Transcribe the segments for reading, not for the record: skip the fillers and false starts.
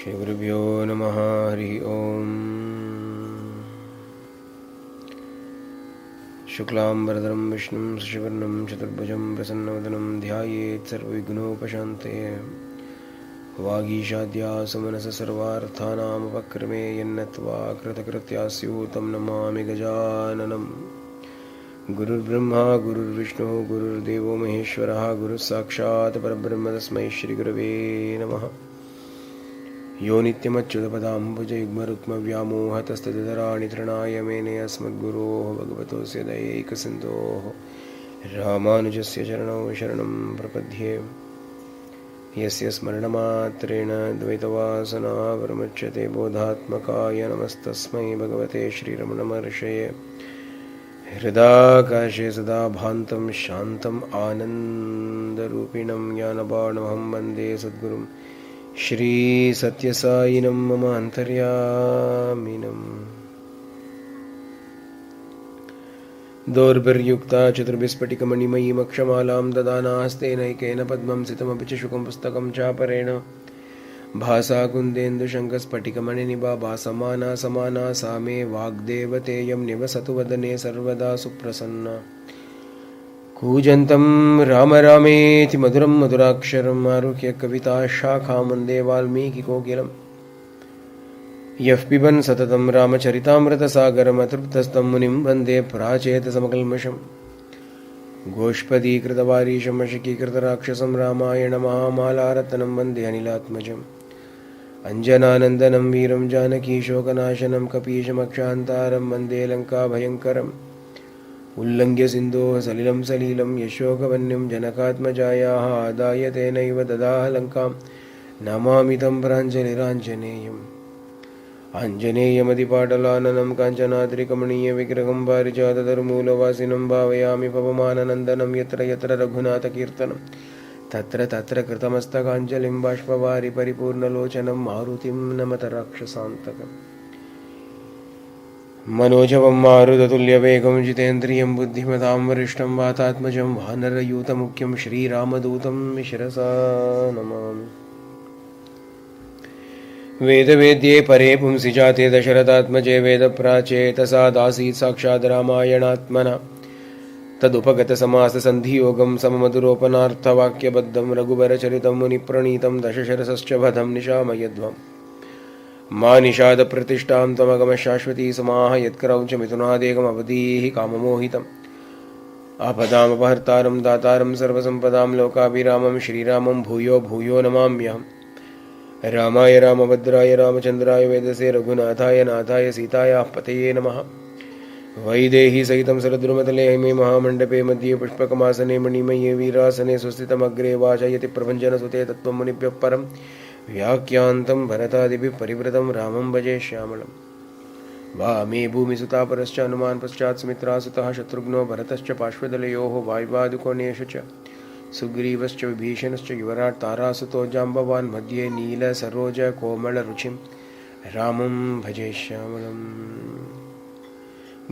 श्रीगुरुभ्यो नमः। हरि ओम। शुक्लांबरधरं विष्णुं शशिवर्णं चतुर्भुजं प्रसन्नवदनं ध्यायेत् सर्वविघ्नोपशान्तये। वागीशाद्या सुमनसः सर्वार्थानामुपक्रमे यन्नत्वा कृतकृत्या स्युः तं नमामि गजाननम्। गुरुर्ब्रह्मा गुरुर्विष्णुः गुरुर्देवो महेश्वरः गुरुः साक्षात् परब्रह्म तस्मै श्रीगुरवे नमः। यो नित्यमच्युतपदाम्बुजयुग्मरुक्मव्यामोहतस्तदितराणि तृणाय मेने अस्मद्गुरोः भगवतोऽस्य दयैकसिन्धोः रामानुजस्य चरणौ शरणं प्रपद्ये। यस्य स्मरणमात्रेण द्वैतवासना प्रमुच्यते बोधात्मकाय नमस्तस्मै भगवते श्रीरमणमहर्षये। हृदाकाशे सदा भान्तं शान्तम् आनन्दरूपिणं ज्ञानबाणमहं वन्दे सद्गुरुं श्री सत्यसायिनं मम अन्तर्यामिनम्। दोर्भिर्युक्ता चतुर्भिस्फटिकमणिमयीमक्षमालां ददानास्तेनैकेन पद्मं सितमपि च शुकं पुस्तकं चापरेण भासा कुन्देन्दुशङ्खस्फटिकमणिनिभा भासमाना समाना सा मे वाग्देवतेयं निवसतु वदने सर्वदा सुप्रसन्ना। कूजन्तं राम रामेति मधुरं मधुराक्षरम् आरुह्य कविताशाखां वन्दे वाल्मीकिकोकिलं। यः पिबन् सततं रामचरितामृतसागरम् अतृप्तस्तं मुनिं वन्दे प्राचेतसमकल्मषम्। गोष्पदीकृतवारीशम् अशकीकृतराक्षसं रामायणमहामालारत्नं वन्दे अनिलात्मजम्। अञ्जनानन्दनं वीरं जानकीशोकनाशनं कपीशमक्षान्तारं वन्दे लङ्काभयङ्करम्। उल्लङ्घ्य सिन्धोः सलिलं सलीलं यशोकवन्यं जनकात्मजायाः आदाय तेनैव ददाह लङ्कां नमामि तं प्राञ्जलिराञ्जनेयम्। आञ्जनेयमतिपाटलाननं काञ्चनाद्रिकमणीयविग्रहं पारिजाततरुमूलवासिनं भावयामि पवमाननन्दनं यत्र यत्र रघुनाथकीर्तनं तत्र तत्र कृतमस्तकाञ्जलिं बाष्पवारि परिपूर्णलोचनं मारुतिं नमत राक्षसान्तकम्। मनोजवं मारुततुल्यवेगं जितेन्द्रियं बुद्धिमतां वरिष्ठं वातात्मजं वानरयूतमुख्यं श्रीरामदूतं शिरसा नमामि। वेदवेद्ये परे पुंसि जाते दशरथात्मजे वेदप्राचेतसा दासीत् साक्षात् रामायणात्मना। तदुपगतसमाससन्धियोगं सममधुरोपनार्थवाक्यबद्धं रघुवरचरितं मुनिप्रणीतं दशशरसश्च वधं निशामयध्वम्। मा निषादप्रतिष्ठां त्वमगमशाश्वती समाह यत्करौच मिथुनादेकमवधीः काममोहितम्। आपदामपहर्तारं दातारं सर्वसम्पदां लोकाभिरामं श्रीरामं भूयो भूयो नमाम्यहम्। रामाय रामभद्राय रामचन्द्राय वेदसे रघुनाथाय नाथाय सीतायाः पतये नमः। वैदेही सहितं सरद्रुमतले हैमे महामण्डपे मध्ये पुष्पकमासने मणिमये वीरासने सुस्थितमग्रे वाचयति प्रभञ्जनसुते तत्त्वं मुनिभ्यः परम् व्याख्यान्तं भरतादिभिः परिवृतं रामं भजे श्यामलम्। वामे भूमिसुता परश्च हनुमान् पश्चात् सुमित्रासुतः शत्रुघ्नो भरतश्च पार्श्वदलयोः वायुवादुकोणेषु च सुग्रीवश्च विभीषणश्च युवराट् तारासुतो जाम्बवान् मध्ये नीलसरोजकोमलरुचिं रामं भजे श्यामलम्।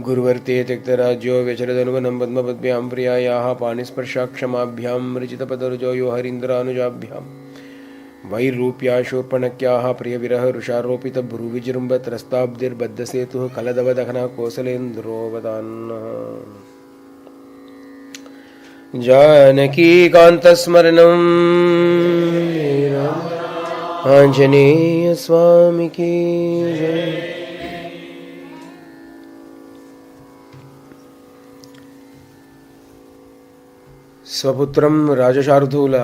गुरुवर्ते त्यक्तराज्यो व्यचरदनुवनं पद्मपद्भ्यां प्रियायाः पाणिस्पर्शाक्षमाभ्यां मृचितपदरुजो यो हरीन्द्रानुजाभ्यां वैरूप्याशूर्पणक्याः प्रियविरहरुषारोपितभ्रुविजृम्भत्रस्ताब्धिर्बद्धसेतुः कलदवदहनः कोसलेन्द्रो वदान्नः। जानकीकान्तस्मरणं आञ्जनेय स्वामी की जय। स्वपुत्रं राजशार्दूल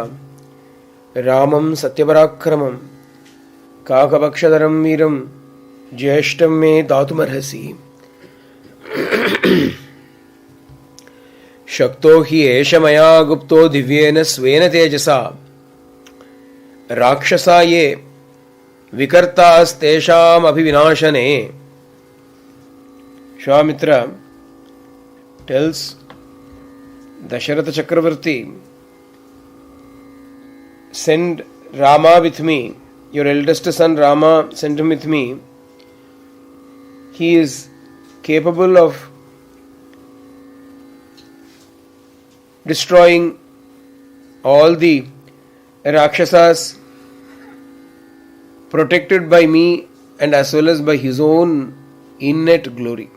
रामं सत्यपराक्रमं काकपक्षधरं वीरं ज्येष्ठं मे दातुमर्हसि। शक्तो हि एष मया गुप्तो दिव्येन स्वेन तेजसा राक्षसा ये विकर्तास्तेषाम् अभिविनाशने। Shwamitra tells Dasharatha Chakravarti, send Rama with me, your eldest son Rama, send him with me. He is capable of destroying all the Rakshasas protected by me and as well as by his own innate glory.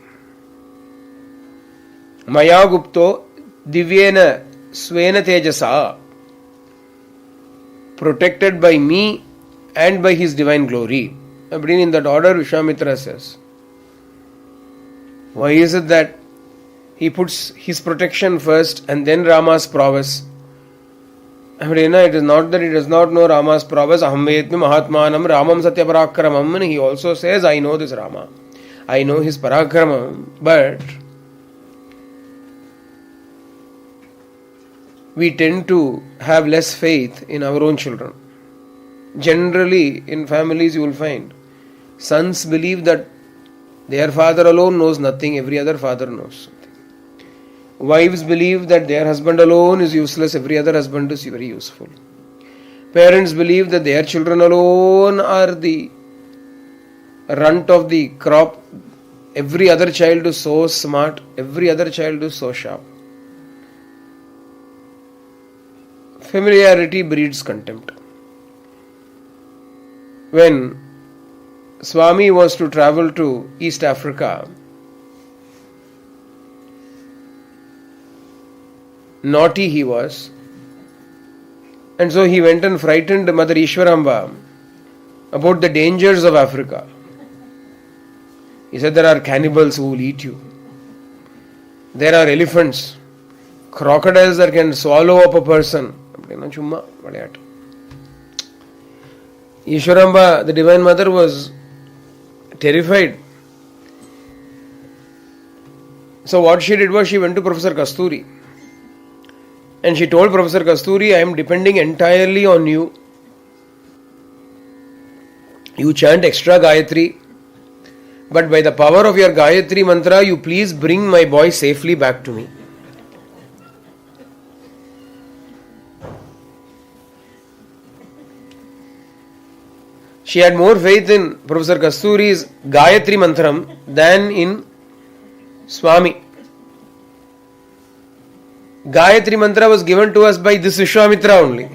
Maya Gupto Divyena Svena Tejasa, protected by me and by his divine glory. In that order, Vishwamitra says. Why is it that he puts his protection first and then Rama's prowess? It is not that he does not know Rama's prowess. Aham vedmi mahatmanam Ramam satya parakramam. And he also says, I know this Rama. I know his parakramam. But we tend to have less faith in our own children. Generally, in families you will find sons believe that their father alone knows nothing, every other father knows something. Wives believe that their husband alone is useless, every other husband is very useful. Parents believe that their children alone are the runt of the crop. Every other child is so smart, every other child is so sharp. Familiarity breeds contempt. When Swami was to travel to East Africa, naughty he was, and so he went and frightened Mother Ishwaramba about the dangers of Africa. He said, there are cannibals who will eat you. There are elephants, crocodiles that can swallow up a person. Ishwaramba, the Divine Mother, was terrified. So what she did was she went to Professor Kasturi and she told Professor Kasturi, I am depending entirely on you. You chant extra Gayatri, but by the power of your Gayatri mantra, you please bring my boy safely back to me. She had more faith in Professor Kasturi's Gayatri Mantram than in Swami. Gayatri Mantra was given to us by this Vishwamitra only.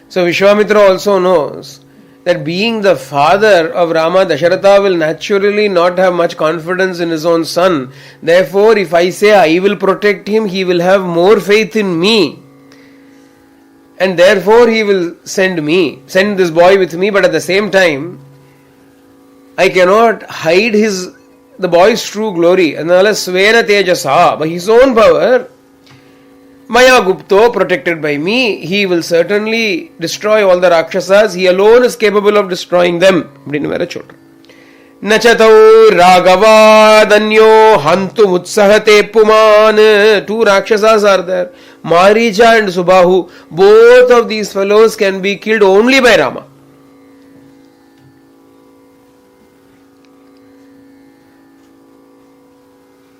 So Vishwamitra also knows that being the father of Rama, Dasharatha will naturally not have much confidence in his own son. Therefore, if I say I will protect him, he will have more faith in me. And therefore he will send this boy with me, but at the same time, I cannot hide the boy's true glory. And Svena Tejasa, by his own power, Maya Gupto, protected by me, he will certainly destroy all the Rakshasas. He alone is capable of destroying them. Nachatau Raghava Danyo Hantu Mutsahate Puman. Two Rakshasas are there, Maricha and Subahu. Both of these fellows can be killed only by Rama.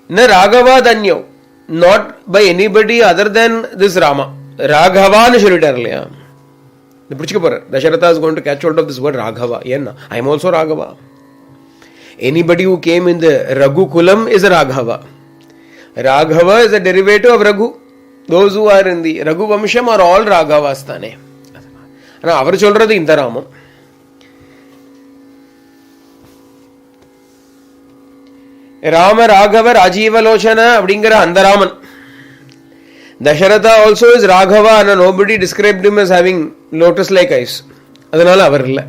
Na Raghava Danyo, not by anybody other than this Rama. Raghava Nishiritarliya. The Pruchikapura, Dasharatha is going to catch hold of this word Raghava. Yenna, I am also Raghava. Anybody who came in the Raghu Kulam is a Raghava. Raghava is a derivative of Raghu. Those who are in the Raghu Vamsham are all Raghavas thane. Now, our children are Intaramam. Rama Raghava Rajiva Lochana Abdingara Andaraman. Dasharatha also is Raghava and nobody described him as having lotus-like eyes. Adanala avarilla.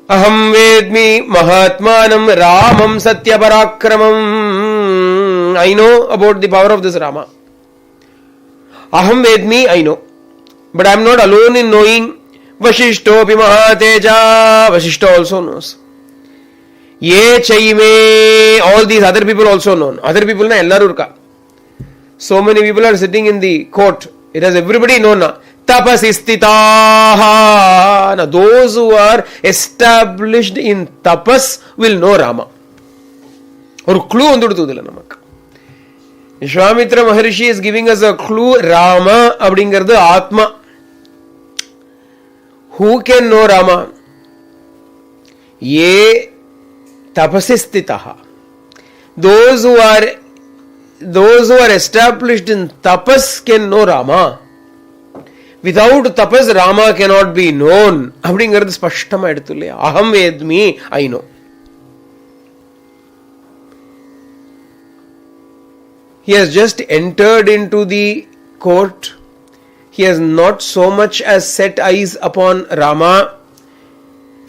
Aham vedmi mahatmanam Ramam satya parakramam. I know about the power of this Rama. Aham vedmi, I know. But I am not alone in knowing. Vashishto pi mahateja. Vashishta also knows. Ye chaime. All these other people also know. Other people na ellarurka. So many people are sitting in the court. It has everybody known na. Tapasistitaha. Now those who are established in tapas will know Rama. Or clue ondudutudilla namak. Vishwamitra Maharishi is giving us a clue. Rama abdingaradu Atma. Who can know Rama? Ye tapasistitaha. Those who are those who are established in tapas can know Rama. Without tapas, Rama cannot be known. அப்படிங்கிறது ஸ்பஷ்டமா எடுத்து இல்லையா? அகம் வேத்மி, I know. He has just entered into the court. He has not so much as set eyes upon Rama,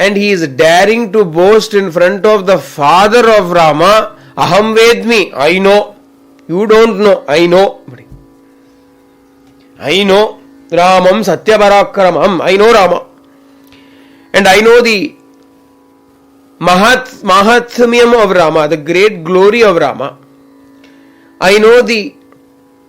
and he is daring to boast in front of the father of Rama, Aham Vedmi, I know. You don't know, I know. I know Ramam Satyaparakramam, I know Rama. And I know the Mahatmyam of Rama, the great glory of Rama. I know the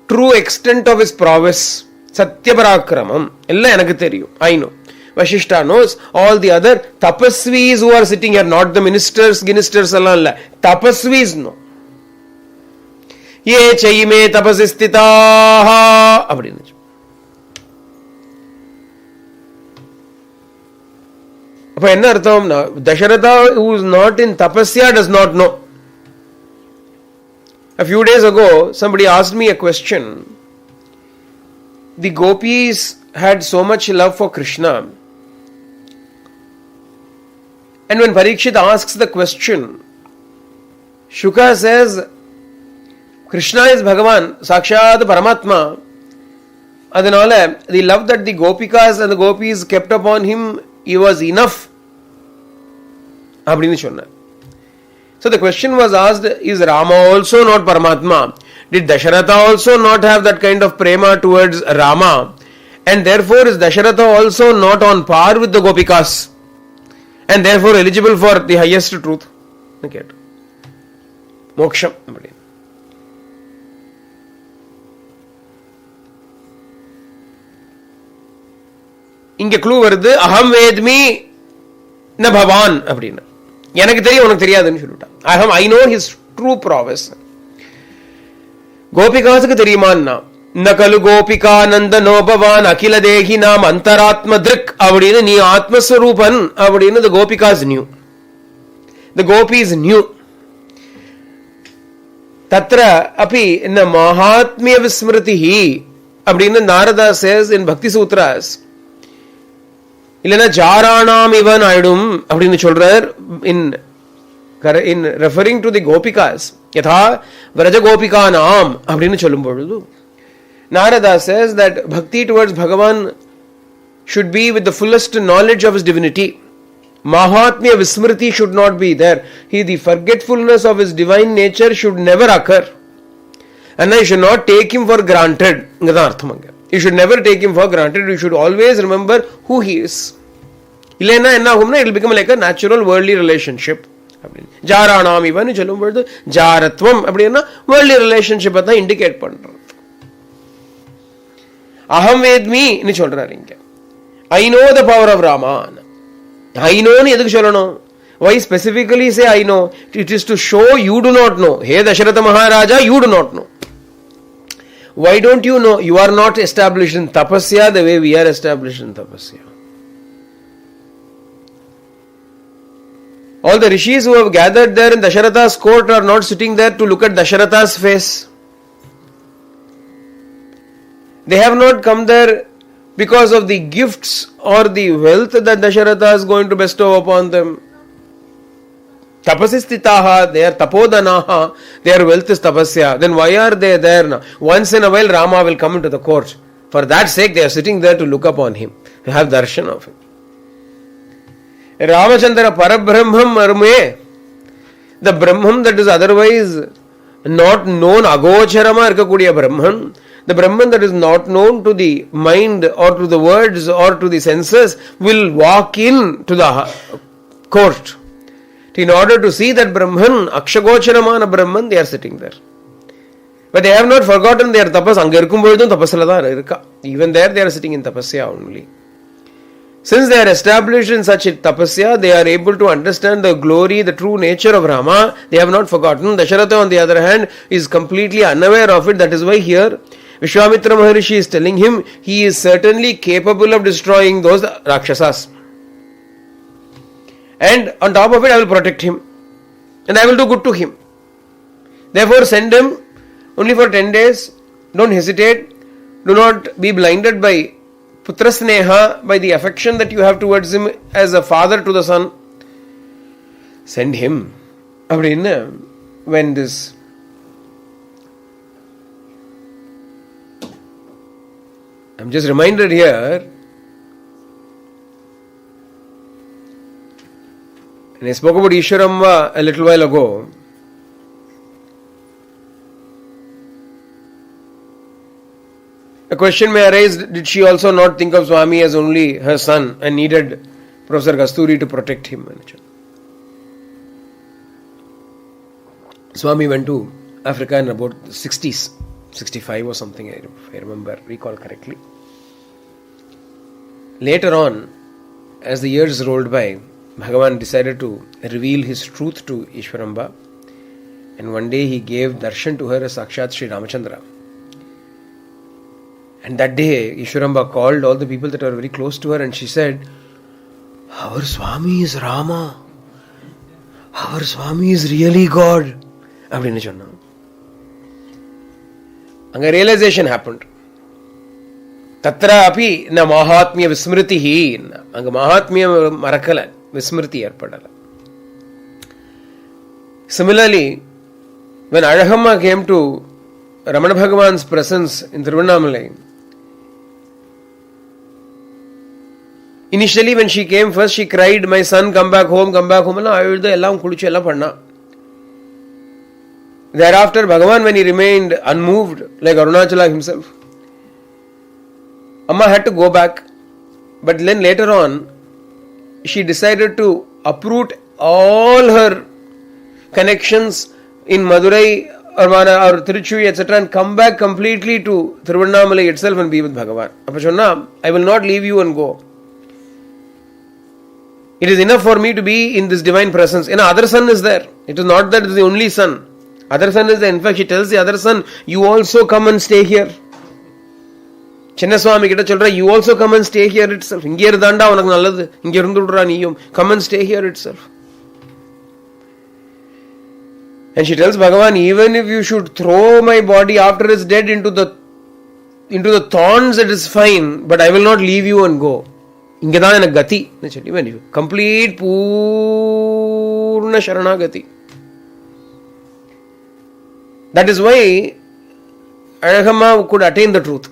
true extent of his prowess. Satyaparakramam. Ella enakku theriyum. I know. Vashishta knows. All the other tapasvis who are sitting here, not the ministers alla illa. Tapasvis know. Ye chayime tapasistitaha. Appadinu. அப்ப என்ன அர்த்தம்னா, Dasharatha who is not in tapasya does not know. A few days ago, somebody asked me a question. The gopis had so much love for Krishna. And when Parikshit asks the question, Shuka says, Krishna is Bhagavan, Sakshat Paramatma. Adanala, the love that the gopikas and the gopis kept upon him, he was enough. Abdini Chonna. So the question was asked, is Rama also not Paramatma? Did Dasharatha also not have that kind of prema towards Rama? And therefore is Dasharatha also not on par with the Gopikas? And therefore eligible for the highest truth? Okay. Moksham. இங்க clue வருது, அகம் வேத்மி ந பவான் அப்படின்னு. எனக்கு தெரியும் உனக்கு தெரியாதுன்னு சொல்லிட்டான். I know his true prowess. கோபிகாசுக்கு தெரியுமான்னா, நகலு Gopika நந்தனோ பவான் அகில தேகி நாம் அந்தராத்ம திருக் அப்படின்னு, நீ ஆத்மஸ்வரூபன் அப்படின்னு the Gopika's knew. The gopis knew. தத்ர அபி ந மகாத்மிய விஸ்மிருதிஹி அப்படின்னு Narada says in Bhakti Sutras. இல்லைன்னா ஜாராணாம் இவன் ஆயிடும் அப்படின்னு சொல்றார் in referring to the gopikas. யதா விரஜ கோபிகா நாம் அப்படின்னு சொல்லும் பொழுது Narada says that bhakti towards Bhagavan should be with the fullest knowledge of his divinity. Mahatmya Vismriti should not be there. The forgetfulness of his divine nature should never occur. And I should not take him for granted. You should never take him for granted. You should always remember who he is. இல்லைன்னா என்ன ஆகும்னா, it will become like a natural worldly relationship. ஜாராணாம் இவன் சொல்லும் பொழுது ஜாரத்வம் அப்படின்னா worldly ரிலேஷன்ஷிப்பை தான் indicate பண்றது. அகம் வேத்மின்னு சொல்றாரு இங்க. I know the power of Rama. I நோன்னு எதுக்கு சொல்லணும்? Why specifically say I know? It is to show you do not know. Hey Dasharatha Maharaja, you do not know. Why don't you know? You are not established in tapasya the way we are established in tapasya. All the rishis who have gathered there in Dasharatha's court are not sitting there to look at Dasharatha's face. They have not come there because of the gifts or the wealth that Dasharatha is going to bestow upon them. Tapasistitaha, they are tapodanaha, their wealth is tapasya. Then why are they there now? Once in a while Rama will come into the court. For that sake they are sitting there to look upon him, to have darshan of him. Ramachandra Parabrahmam Arme, the Brahman that is otherwise not known, Agocharama Irkakudiya Brahman, the Brahman that is not known to the mind or to the words or to the senses, will walk in to the court. In order to see that Brahman, Akshagocharamana Brahman, they are sitting there. But they have not forgotten their tapas. Even there they are sitting in tapasya only. Since they are established in such a tapasya, they are able to understand the glory, the true nature of Rama. They have not forgotten. Dasharatha, on the other hand, is completely unaware of it. That is why here Vishwamitra Maharishi is telling him he is certainly capable of destroying those Rakshasas. And on top of it, I will protect him. And I will do good to him. Therefore, send him only for 10 days. Don't hesitate. Do not be blinded by putra sneha, by the affection that you have towards him as a father to the son. Send him. When this I'm just reminded here, and I spoke about Ishwaramba a little while ago. A question may arise, did she also not think of Swami as only her son and needed Professor Kasturi to protect him? Swami went to Africa in about the 60s, 65 or something, if I recall correctly. Later on, as the years rolled by, Bhagavan decided to reveal his truth to Ishwaramba, and one day he gave darshan to her as Sakshat Sri Ramachandra. And that day, Ishwaramba called all the people that were very close to her and she said, "Our Swami is Rama. Our Swami is really God." அப்படின்னு சொன்னான். அங்க realization happened. Dadra அபி ந மகாத்மிய விஸ்மிருதிஹி, அங்க மகாத்மியம் மறக்கல, விஸ்மிருதி ஏற்படல. Similarly, when Azhagamma came to Ramana Bhagavan's presence in Tiruvannamalai, initially when she came first, she cried, "My son, come back home, come back home." எல்லாம் குளிச்சு எல்லாம் பண்ணா. Thereafter, Bhagavan, when he remained unmoved, like Arunachala himself, Amma had to go back. But then later on, she decided to uproot all her connections in Madurai or Tiruchuri, etc., and come back completely to Tiruvannamalai itself and be with Bhagavan. Appa sonna, "I will not leave you and go. It is enough for me to be in this divine presence." And other son is there. It is not that it is the only son. Other son is there. In fact, she tells the other son, "You also come and stay here." Chinnaswami kitta solra, "You also come and stay here itself. Inge irundanda unakku nalladhu. Inge irundudra neeyum. Come and stay here itself." And she tells Bhagavan, "Even if you should throw my body after it's dead into the thorns, it is fine, but I will not leave you and go. Ingadha enak gati." When you complete Purna Sharanagati. That is why Azhagamma could attain the truth.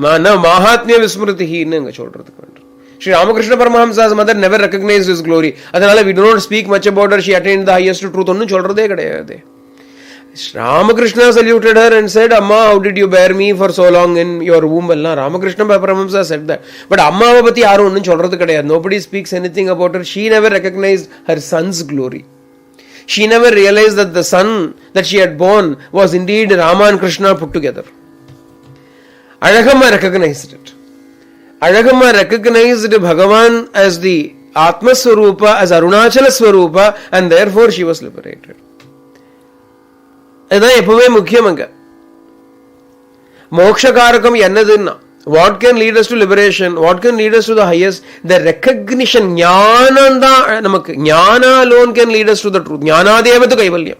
Mahatmya Vismritihi enga solradhukku. Sri Ramakrishna Paramahamsa's mother never recognized his glory. Adanal we do not speak much about her. She attained the highest truth. Onnu solradhe kadayadhu. Ramakrishna saluted her and said, "Amma, how did you bear me for so long in your womb?" Ramakrishna Paramahamsa said that. But Amma patti yaru onnu solradhu kadayadhu. Nobody speaks anything about her. She never recognized her son's glory. She never realized that the son that she had born was indeed Rama and Krishna put together. Azhagamma recognized it. Azhagamma recognized Bhagavan as the Atma Swarupa, as Arunachala Swarupa, and therefore she was liberated. Adha eppuve mukyamanga. Mokshakarakam ennadunna. What can lead us to liberation? What can lead us to the highest? The recognition. Jnana alone can lead us to the truth. Jnanadevatu kaivalyam.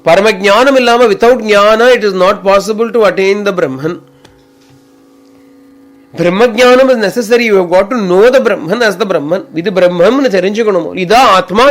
Paramajnanam illama, without jnana, it is not possible to attain the Brahman. Brahmajnanam is necessary. You have got to know the Brahman as the Brahman. With the Brahman, Ida Atma.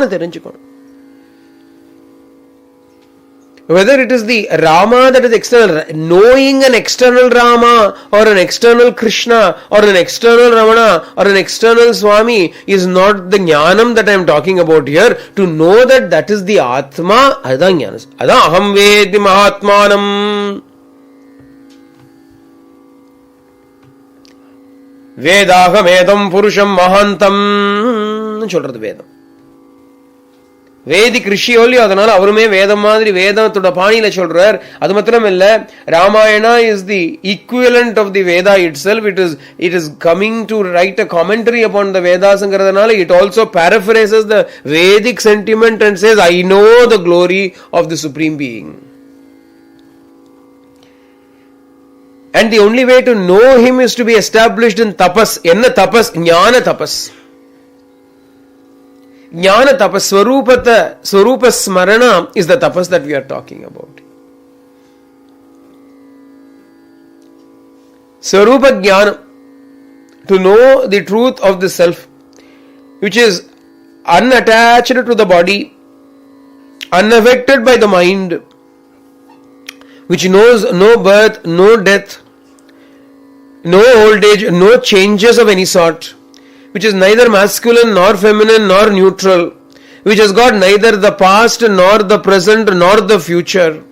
Whether it is the Rama that is external, knowing an external Rama or an external Krishna or an external Ramana or an external Swami is not the Jnanam that I am talking about here. To know that that is the Atma, Adha Jnanas. Adha Aham Vedi Mahatmanam. Vedaham Edam Purusham Mahantam. சொல்றது வேதம். வேதி கிருஷி ஒல்லி, அதனால அவருமே வேதம் மாதிரி வேதத்தோட பாணியில சொல்றார். அது மாத்திரம் இல்ல, Ramayana is the equivalent of the Veda itself. It is coming to write a commentary upon the வேதாஸ்ங்கிறதுனால it also paraphrased the Vedic sentiment and says, I know the glory of the supreme being. And the only way to know him is to be established in tapas. Enna tapas? Jnana tapas. Jnana tapas, Swarupa Smarana is the tapas that we are talking about. Swarupa Jnana, to know the truth of the self, which is unattached to the body, unaffected by the mind, which knows no birth, no death, no old age, no changes of any sort, which is neither masculine nor feminine nor neutral, which has got neither the past nor the present nor the future,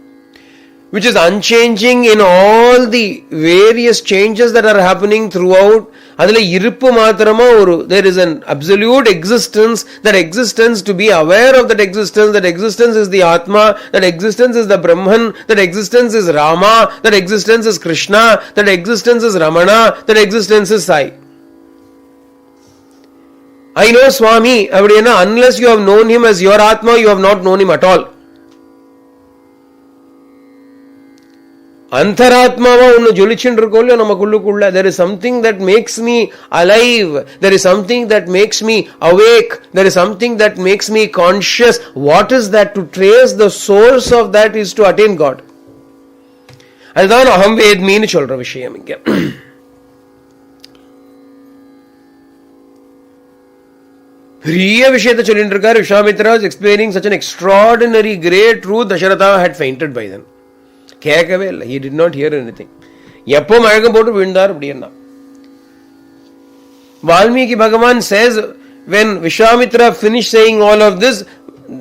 which is unchanging in all the various changes that are happening throughout. Adile iruppu maatrama oru, there is an absolute existence, that existence, to be aware of that existence is the Atma, that existence is the Brahman, that existence is Rama, that existence is Krishna, that existence is Ramana, that existence is Sai. I know Swami, unless you have known him as your Atma, you have not known him at all. Antaratmava unnu jolichindrukollo namakkullukulla. There is something that makes me alive. There is something that makes me awake. There is something that makes me conscious. What is that? To trace the source of that is to attain God. அதுதான் அகம் வேத்மின்னு சொல்ற விஷயம் இங்க. பெரிய விஷயத்தை சொல்லிட்டு இருக்காரு Vishwamitra. was explaining such an extraordinary great truth. Dasharatha had fainted by then. கேட்கவே இல்லை. he did not hear anything. எப்போ மயக்கம் போட்டு விழுந்தார் அப்படின்னா. Valmiki Bhagavan says when Vishwamitra finished saying all of this,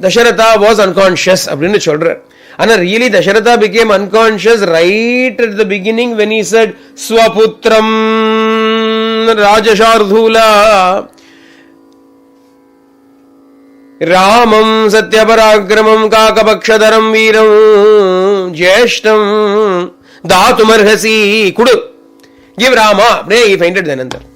Dasharatha was unconscious அப்படின்னு சொல்றார். ஆனா really Dasharatha became unconscious right at the beginning when he said Swaputram Rajashardhula Ramam Satyaparagram Kakapakshadaram Veeram Jeshtam Dhatumarhasi Kudu. Give Rama. He fainted then and there.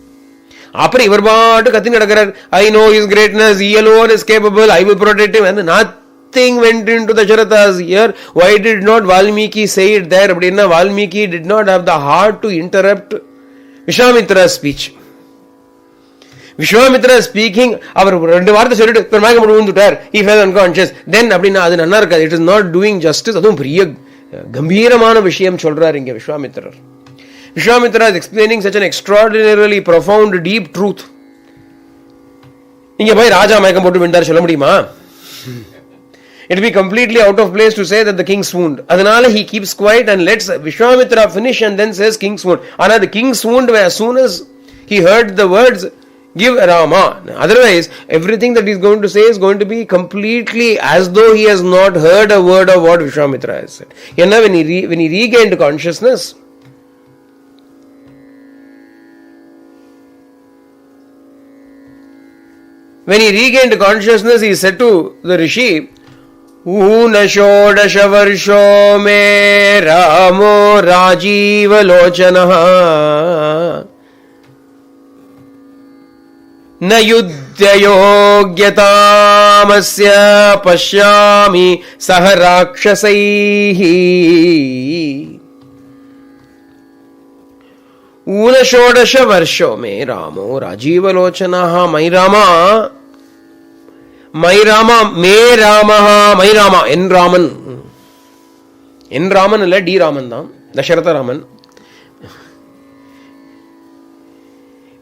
அப்புறம் இவர் பாட்டு கத்தி நடக்கிறார். I know his greatness, he alone is capable, I will protect him. And nothing went into Dasharatha's ear. Why did not Valmiki say it there? அப்படின்னா Valmiki did not have the heart to interrupt Vishwamitra's speech. Vishwamitra speaking, அவர் ரெண்டு வார்த்தை சொல்லிட்டு மயக்கம் போட்டு விழுந்துட்டார், he fell unconscious. Then அப்படின்னா அது நல்லா இருக்காது. It is not doing justice. அதுவும் பெரிய கம்பீரமான விஷயம் சொல்றார் இங்க விஸ்வாமித்திரர். Vishwamitra is explaining such an extraordinarily profound, deep truth. இங்க போய் ராஜா மயக்கம் போட்டு விழுந்தார் சொல்ல முடியுமா? It will be completely out of place to say that the king swooned. அதனால he keeps quiet and lets Vishwamitra finish and then says king swooned. ஆனா the king swooned as soon as he heard the words give Rama. Otherwise everything that he is going to say is going to be completely as though he has not heard a word of what Vishwamitra has said. When he regained consciousness, he said to the rishi, Una shodasha varsho me Ramo Rajiva Lochanaha Na yudhya yogyatamasya pashyami saharakshasaihi. Una shodasha varsho me Ramo Rajiva Lochanaha. My Rama, me Ramaha, my Rama, N Raman. N Raman illa D Raman தான், Dasharatha Raman.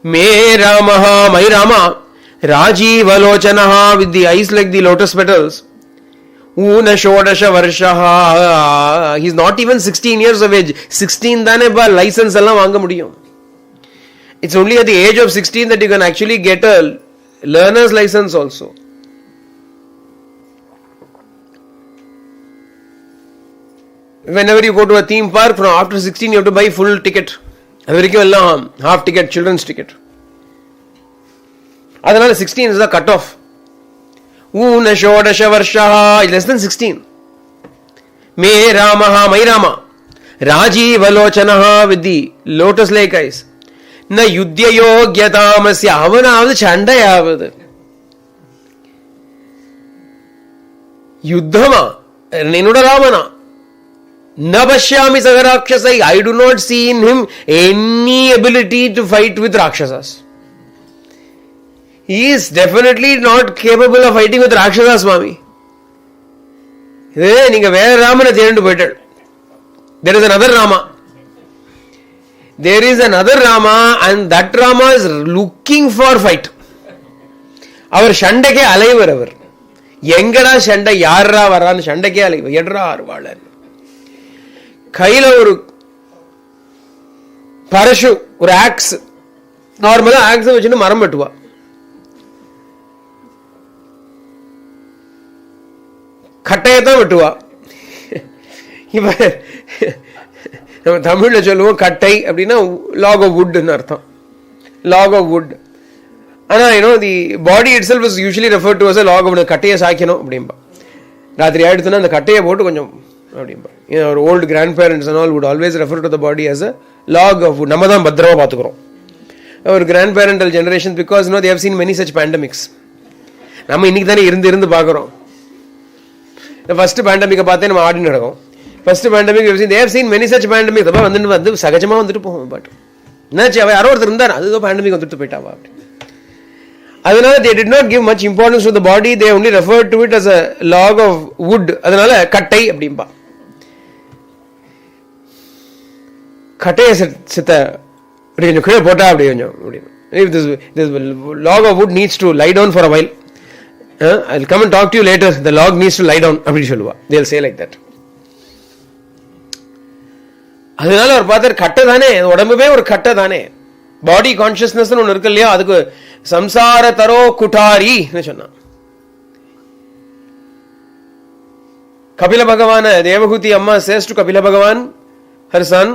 Me Ramaha, my Rama, Rajiva Lochanaha, with the eyes like the lotus petals. Una shodasha varshaha. He is not even 16 years of age. 16 தானே பா licence எல்லாம் வாங்க முடியும். It's only at the age of 16 that you can actually get a learner's license also. Whenever you go to a theme park, from after 16 you have to buy full ticket. அது வரைக்கும் எல்லாம் half ticket, children's ticket. அதனால 16 is the cut off. Una shodasha varshaha, less than 16. Me Ramaha, my Rama, Rajiva Lochanaha, with the lotus like eyes. Na yudhya yogyatamasya, avanaவது சண்டையாவது. யுத்தமா என்னோட ராமனா. Nabashyami Sagarakshasai. I do not see in him any ability to fight with Rakshasas. He is definitely not capable of fighting with Rakshasas, Swami. நீங்க வேற ராமனை தேடிட்டு போயிட்டாள். There is another Rama. there is another Rama and that Rama is looking for fight. அவர் சண்டைக்கே அலைவர். அவர் எங்கடா சண்டை, யாரா வரான்னு சண்டைக்கே அலைவர். எட்ரா ஆர்வாளன் கையில ஒரு பரசு, ஒரு ஆக்ஸ். நார்மலா ஆக்ஸ் வச்சுட்டு மரம் வெட்டுவா. கட்டையத்தான் வெட்டுவா. இப்ப நம்ம தமிழ்ல சொல்லுவோம் கட்டை அப்படின்னா லாக் ஆஃப் வுட்னு அர்த்தம். Log of wood. ஆனா the body itself is usually refer to as a log of wood. கட்டையை சாய்க்கணும் அப்படிம்பா. ராத்திரி ஆயிடுச்சுன்னா அந்த கட்டையை போட்டு கொஞ்சம் அப்படிம்பா. ஒரு old grandparents and all would always refer to the body as a log of wood. நம்ம தான் பத்திரமா பார்த்துக்கிறோம். ஒரு grandparental generation because they have seen many such pandemics. நம்ம இன்னைக்கு தானே இருந்து பார்க்குறோம். ஃபர்ஸ்ட் பேண்டமிக்கை பார்த்தே நம்ம ஆடி நடக்கும். First pandemic they have seen many such pandemics. அப்போ வந்து சகஜமா வந்துட்டு போகும். பட் என்னாச்சு, அவ யாரோ ஒருத்தர் இருந்தார், அதுதான் பேண்டமிக் வந்துட்டு போயிட்டாவா. அதனால they did not give much importance to the body. They only referred to it as a log of wood. அதனால கட்டை அப்படிம்பா. கட்டையை சித்த அப்படி கொஞ்சம் கீழே போட்டா அப்படி கொஞ்சம் அப்படின்னு. If this log of wood needs to lie down for a while, I'll come and talk to you later. The log needs to lie down. அப்படி சொல்லுவா. They'll say like that. அதனால அவர் பார்த்தார், கட்டை தானே, உடம்புமே ஒரு கட்டை தானே. பாடி கான்சியஸ்னஸ் ஒன்று இருக்கு இல்லையா, அதுக்கு சம்சார தரோ குட்டாரி சொன்னான். கபில பகவான், தேவகூதி அம்மா says to Kapila Bhagavan, her son,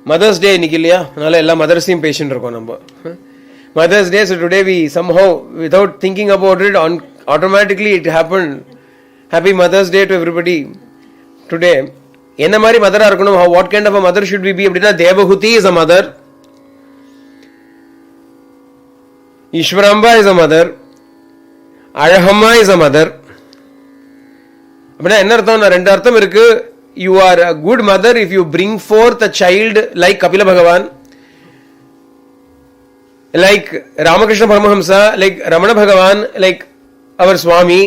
mother's day இன்னைக்கு இல்லையா, அதனால எல்லா மதர்ஸையும் பேசிட்டு இருக்கோம் நம்ம. Mother's Day, so today we somehow, without thinking about it, automatically it happened. Happy Mother's Day to everybody today. என்ன மாதிரி மதரா இருக்கணும், what kind of a mother should we be அப்படின்னா, Devahuti is a mother, ஈஸ்வராம்பா is a mother, Azhagamma is a mother. அப்படின்னா என்ன அர்த்தம், ரெண்டு அர்த்தம் இருக்கு. You are a good mother if you bring forth a child like Kapila Bhagavan, like Ramakrishna Paramahamsa, like Ramana Bhagavan, like our Swami.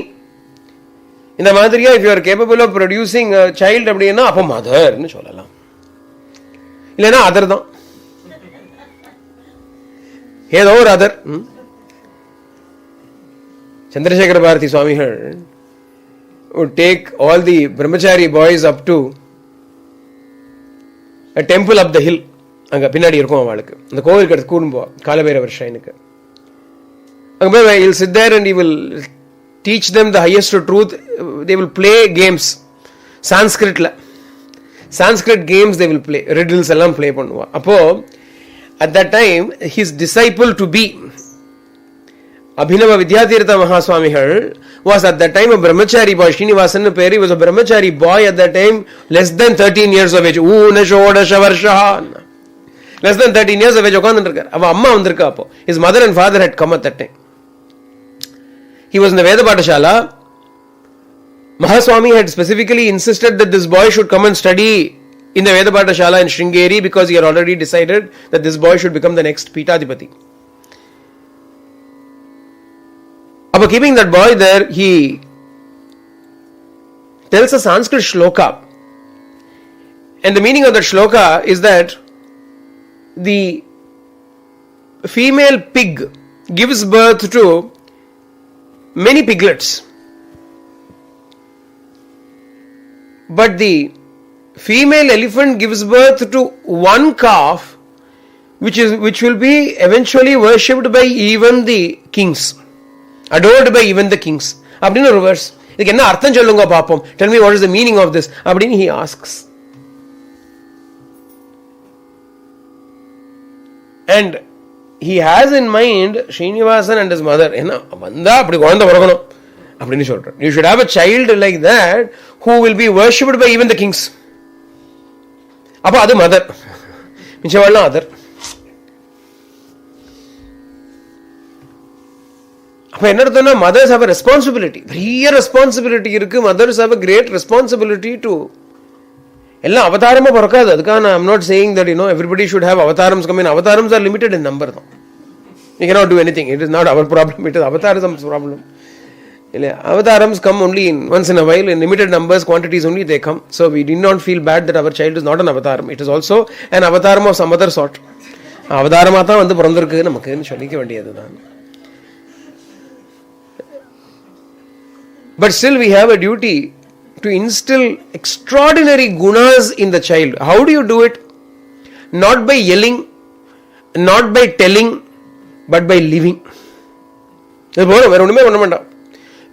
இந்த மாதிரியா if you are capable of producing a child அப்படின்னா அப்போ மதர்னு சொல்லலாம். இல்லைன்னா other தான், ஏதோ ஒரு other. Chandrasekhar Bharathi சுவாமிகள் would take all the brahmachari boys up to a temple up the hill. அங்க பின்னாடி இருக்கும் அவளுக்கு, அந்த கோவிலுக்கு எடுத்து கூடும் போவா, காலபைரவர் ஷைனுக்கு. அங்க போய் he'll sit there and he will teach them the highest truth. They will play games. Sanskrit games they will play. Riddles எல்லாம் play பண்ணுவா. அப்போ at that time his disciple to be Abhinava Vidyatirtha Mahaswamigal was at that time a brahmachari boy. Srinivasan Peri was a brahmachari boy at that time, less than 13 years of age. Less than 13 years of age. His mother and father had come at that time. He was in the Veda Pathashala. Mahaswami had specifically insisted that this boy should come and study in the Veda Pathashala in Sringeri because he had already decided that this boy should become the next Pitadipati. After keeping that boy there, he tells a Sanskrit shloka. And the meaning of that shloka is that the female pig gives birth to many piglets. But the female elephant gives birth to one calf which will be eventually worshipped by even the kings. Adored by even the kings. அப்படின்னு ஒரு verse. இதுக்கு என்ன அர்த்தம் சொல்லுங்க பாப்போம். Tell me what is the meaning of this அப்படின்னு he asks. And he has in mind Srinivasan and his mother. என்ன வந்தா அப்படி குழந்தை பிறக்கணும் அப்படின்னு சொல்றார். You should have a child like that who will be worshipped by even the kings. அப்போ அது மதர், மிச்சவாள்லாம் அதர். அப்ப என்ன அர்த்தம்னா, mothers have a responsibility, பெரிய ரெஸ்பான்சிபிலிட்டி இருக்கு. mothers have a great responsibility to எல்லாம் அவதாரமா பிறக்காது. அதுக்காக I'm not saying that everybody should have avatars come in. Avatars are limited in number. You cannot do anything. It is not our problem. It is Avatarism's problem. Avatarams come only once in a while, in limited numbers, quantities only they come. So we did not feel bad that our child is not an avataram. It is also an avataram of some other sort. Avataramata vandu pirandirukku namakku sollikka vendiyadhudan. But still we have a duty to instill extraordinary gunas in the child. How do you do it? Not by yelling, not by telling, but by living.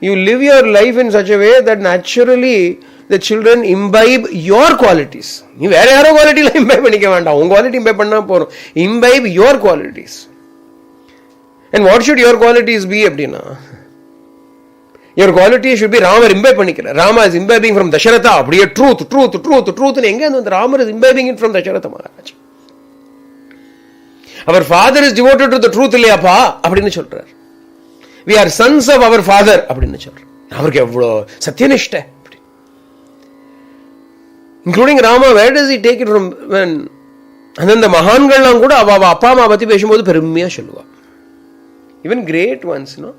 You live your life in such a way that naturally the children imbibe your qualities. You வேற யாரோ குவாலிட்டில imbibe பண்ணிக்க வேண்டாம், உங்க quality imbibe பண்ணா போறோம். Imbibe your qualities. And what should your qualities be அப்படின்னா, your quality should be Rama imbibe பண்ணிக்கல. Rama is imbibing from Dasharatha. அப்படியே truth எங்க வந்து Rama is imbibing it from Dasharatha Maharaj. Our father is devoted to the truth இல்லையாப்பா அப்படின்னு சொல்றார். We are sons of our father அப்படின்னு சொல்றார். அவருக்கு எவ்வளோ சத்தியனிஷ்டை. Including Rama, where does he take it from? When அந்த மகான்கள்லாம் கூட அவ அப்பா அம்மா பத்தி பேசும்போது பெருமையா சொல்லுவா. Even great ones, no?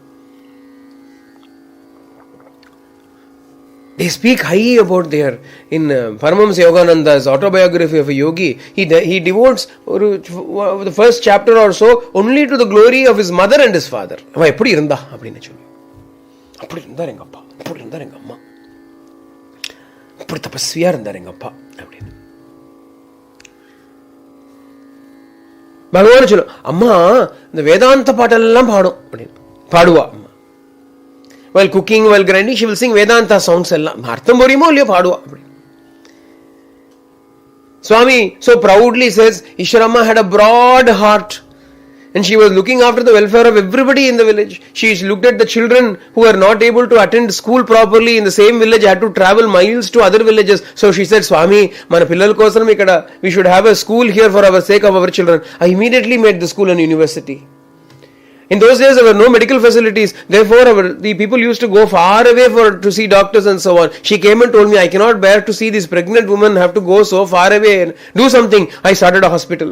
They speak high about their, in Paramahamsa Yogananda's autobiography of a yogi, he devotes the first chapter or so only to the glory of his mother and his father. அவன் எப்படி இருந்தா அப்படின்னு சொல்லி, அப்படி இருந்தார் எங்க அப்பா, அப்படி இருந்தார் எங்க அம்மா, அப்படி தபஸ்வியா இருந்தார் எங்க அப்பா அப்படின்னு. பகவான் சொல்லும், அம்மா இந்த வேதாந்த பாட்டெல்லாம் பாடும் அப்படின்னு பாடுவா. While cooking, while grinding, she will sing Vedanta songs எல்லாம். அர்த்தம் புரியுமோ இல்லையோ பாடுவா. Swami so proudly says, Ishwarama had a broad heart and she was looking after the welfare of everybody in the village. She looked at the children who were not able to attend school properly in the same village, had to travel miles to other villages. So she said, Swami, mana pillal kosam ikkada, we should have a school here for our sake of our children. I immediately made the school an university. In those days there were no medical facilities, therefore the people used to go far away to see doctors and so on. She came and told me, I cannot bear to see this pregnant woman have to go so far away and do something. I started a hospital.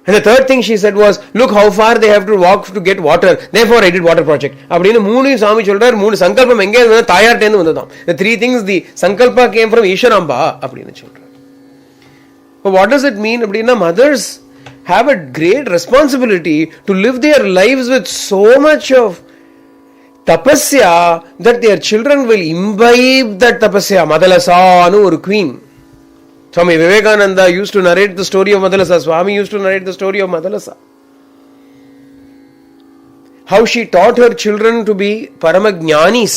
And the third thing she said was, look how far they have to walk to get water, therefore I did water project. அப்படின்னு மூணு சாமி சொல்றார். மூணு சங்கல்பம் எங்கே இருந்தது? தாயார்ட்டேந்து வந்ததாம். The three things, the sankalpa came from Ishwaramba அப்படின்னு சொல்றார். But what does it mean அப்படின்னா, mothers have a great responsibility to live their lives with so much of tapasya that their children will imbibe that tapasya. Madalasa anu or queen. Swami Vivekananda used to narrate the story of Madalasa. Swami used to narrate the story of Madalasa. How she taught her children to be paramajnanis.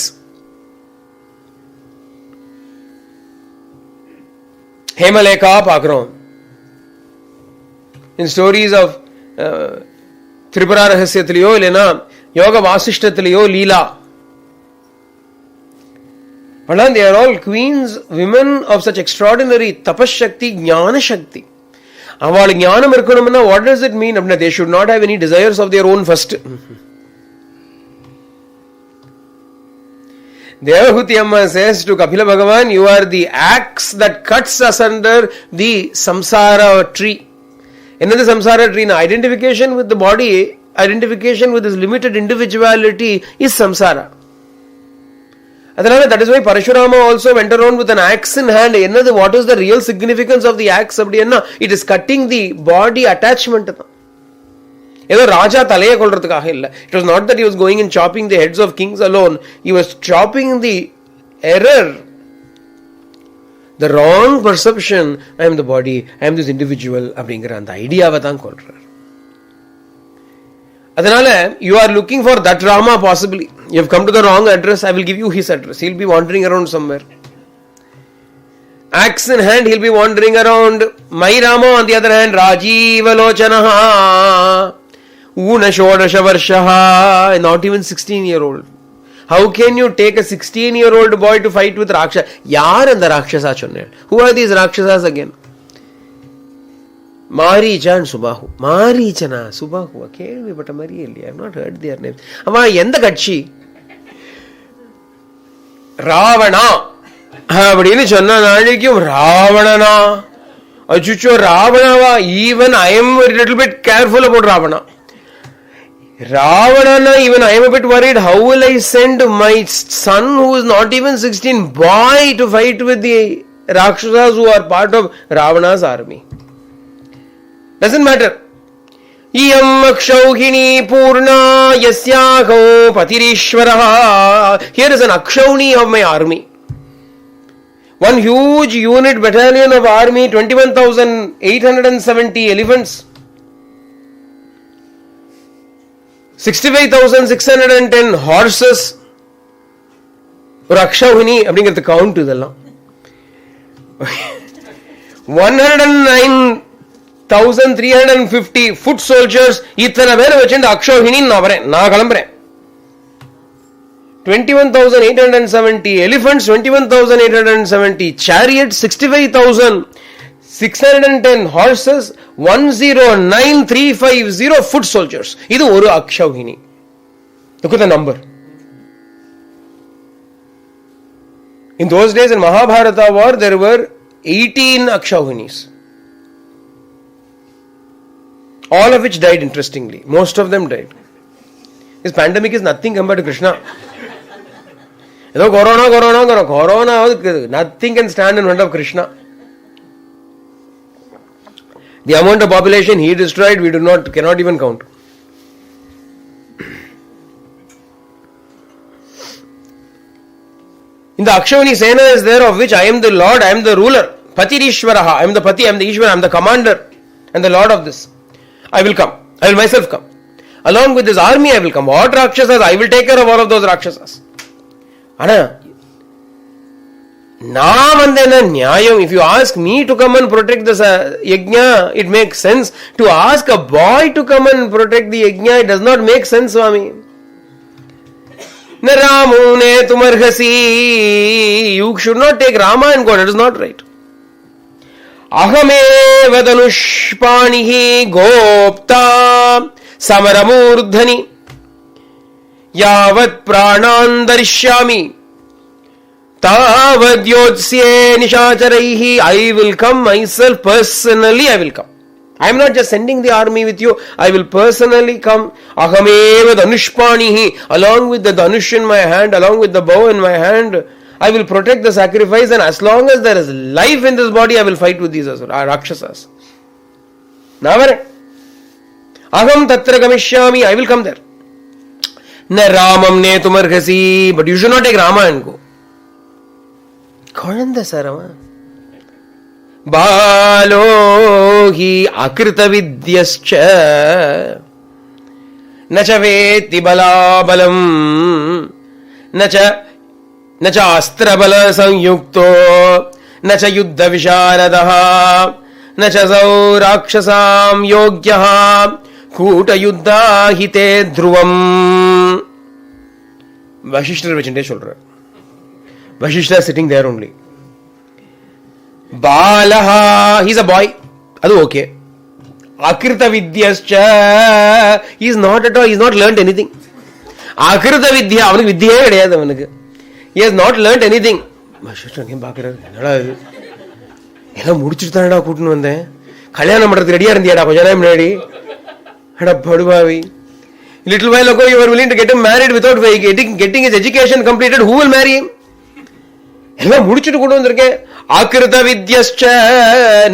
Hemaleka paakrom. In stories of Tripura Rahasyathiliyo illena Yoga Vasishtathiliyo Leela. But they are all queens, women of such extraordinary tapas shakti, jnana shakti. Aval jnanam irukkanumna, what does it mean? They should not have any desires of their own first. Devahuti Amma says to Kapila Bhagavan, you are the axe that cuts asunder the samsara tree. Another samsara tree, identification with the body, identification with this limited individuality is samsara. That is why Parashurama also went around with an axe in hand. What is the real significance of the axe? It is cutting the body attachment. It was not that he was going and chopping the heads of kings alone. He was chopping the error, the wrong perception. I am the body, I am this individual. The idea vathang kolrar. Adanale, you are looking for that Rama possibly. You have come to the wrong address. I will give you his address. He will be wandering around somewhere. Axe in hand, he will be wandering around. My Rama on the other hand, Rajiva Lochanaha, Una Shodasha Varshaha, not even 16-year-old. How can you take a 16-year-old boy to fight with Rakshasa? Yaar and the Rakshasa chunne. Who are these Rakshasas again? Maricha and Subahu. Marichana, Subahu. Okay, but I have not heard their names. Amma yenda katchi? Ravana. Abadini chonna naadikkum Ravana. Achucho Ravana. Even I am a little bit careful about Ravana. Ravana, even I am a bit worried, how will I send my son who is not even 16, boy, to fight with the Rakshasas who are part of Ravana's army? Doesn't matter. Iyam akshauhini purna yasyaho patirishvaraha. Here is an akshauni of my army. One huge unit battalion of army, 21,870 elephants. 65,610 horses. ஒரு அக்ஷௌஹினி அப்படிங்கிறது count இதெல்லாம். 109,350 foot soldiers. இத்தனை பேரை வச்சு அக்ஷௌஹினி நான் கிளம்புறேன். 21,870 elephants, 21,870 chariots, 65,610 horses, 109,350 foot soldiers. இது ஒரு akshauhini. Look at the number. In those days in Mahabharata war, there were 18 akshauhinis. All of which died interestingly. Most of them died. This pandemic is nothing compared to Krishna. Corona, nothing can stand in front of Krishna. The amount of population he destroyed, we cannot even count. In the Akshauhini Sena is there, of which I am the Lord, I am the ruler. Patirishvaraha, I am the Pati, I am the Ishvara, I am the commander and the Lord of this. I will come. I will myself come. Along with this army, I will come. What Rakshasas? I will take care of all of those Rakshasas. Ana, if you ask me to come and protect this yajna, it makes sense. To ask a boy to come and protect the yajna, it does not make sense, Swami. Naramune tumarhasi. You should not take Rama and God. It is not right. Ahameva dhanushpanihi gopta samaramurdhani yavat pranandarishyami tavad yodsye nishacharaihi. I will come myself personally. I will come. I am not just sending the army with you. I will personally come. Ahameva dhanushpanihi. Along with the dhanush in my hand, along with the bow in my hand, I will protect the sacrifice, and as long as there is life in this body, I will fight with these Rakshasas. Navare. Aham tatra gamishyami. I will come there. Na Ramam ne tumarghasi. But you should not take Rama and go. Kolanda sarama. Balohi akrita vidyascha. Nacha veti balabalam. न च अस्त्रबल संयुक्तो न च युद्ध विशारदः न च सौ राक्षसां योग्यः कूटयुद्धाहिते ध्रुवम्. वशिष्ठर वचने சொல்றார். Vashishta is sitting there only. Balaha, he is a boy. Adu okay. Akrita vidyascha, he is not at all, he has not learnt anything. Akrita vidya, அவனுக்கு வித்யே கிடையாது அவனுக்கு. He has not learnt anything. எல்லாம் முடிச்சுட்டு தானடா கூட்டின்னு வந்தேன். கல்யாணம் பண்றதுக்கு ரெடியா இருந்தியாடா கொஞ்ச நேரம் முன்னாடி? அட படுபாவி. Little while ago you were willing to get him married without getting his education completed. Who will marry him? எல்லாம் முடிச்சுட்டு கொண்டு வந்திருக்கேன். ஆக்கிருத வித்யஸ்ச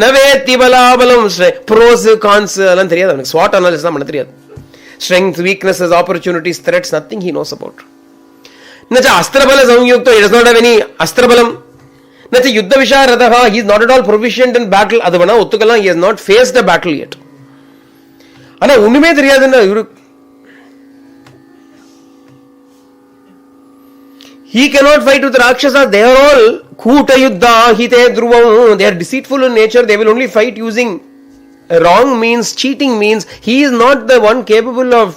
நவேத்தி பலாபலம். ப்ரோஸ் கான்ஸ் எல்லாம் தெரியாது அவனுக்கு. ஸ்வாட் அனாலிசிஸ் தான் பண்ண தெரியாது. Strengths, weaknesses, opportunities, threats, nothing he knows about. न च अस्त्रबल संयुक्तो, he does not have any अस्त्रबलम. न च युद्ध विशारदः, he is not at all proficient in battle. அது வேணா ஒத்துக்கலாம். He has not faced a battle yet. ஆனா ஒண்ணுமே தெரியாதுன்னா இவரு. He cannot fight with Rakshasas. They are all Kuta Yuddha Hite Dhruvam. They are deceitful in nature. They will only fight using wrong means, cheating means. He is not the one capable of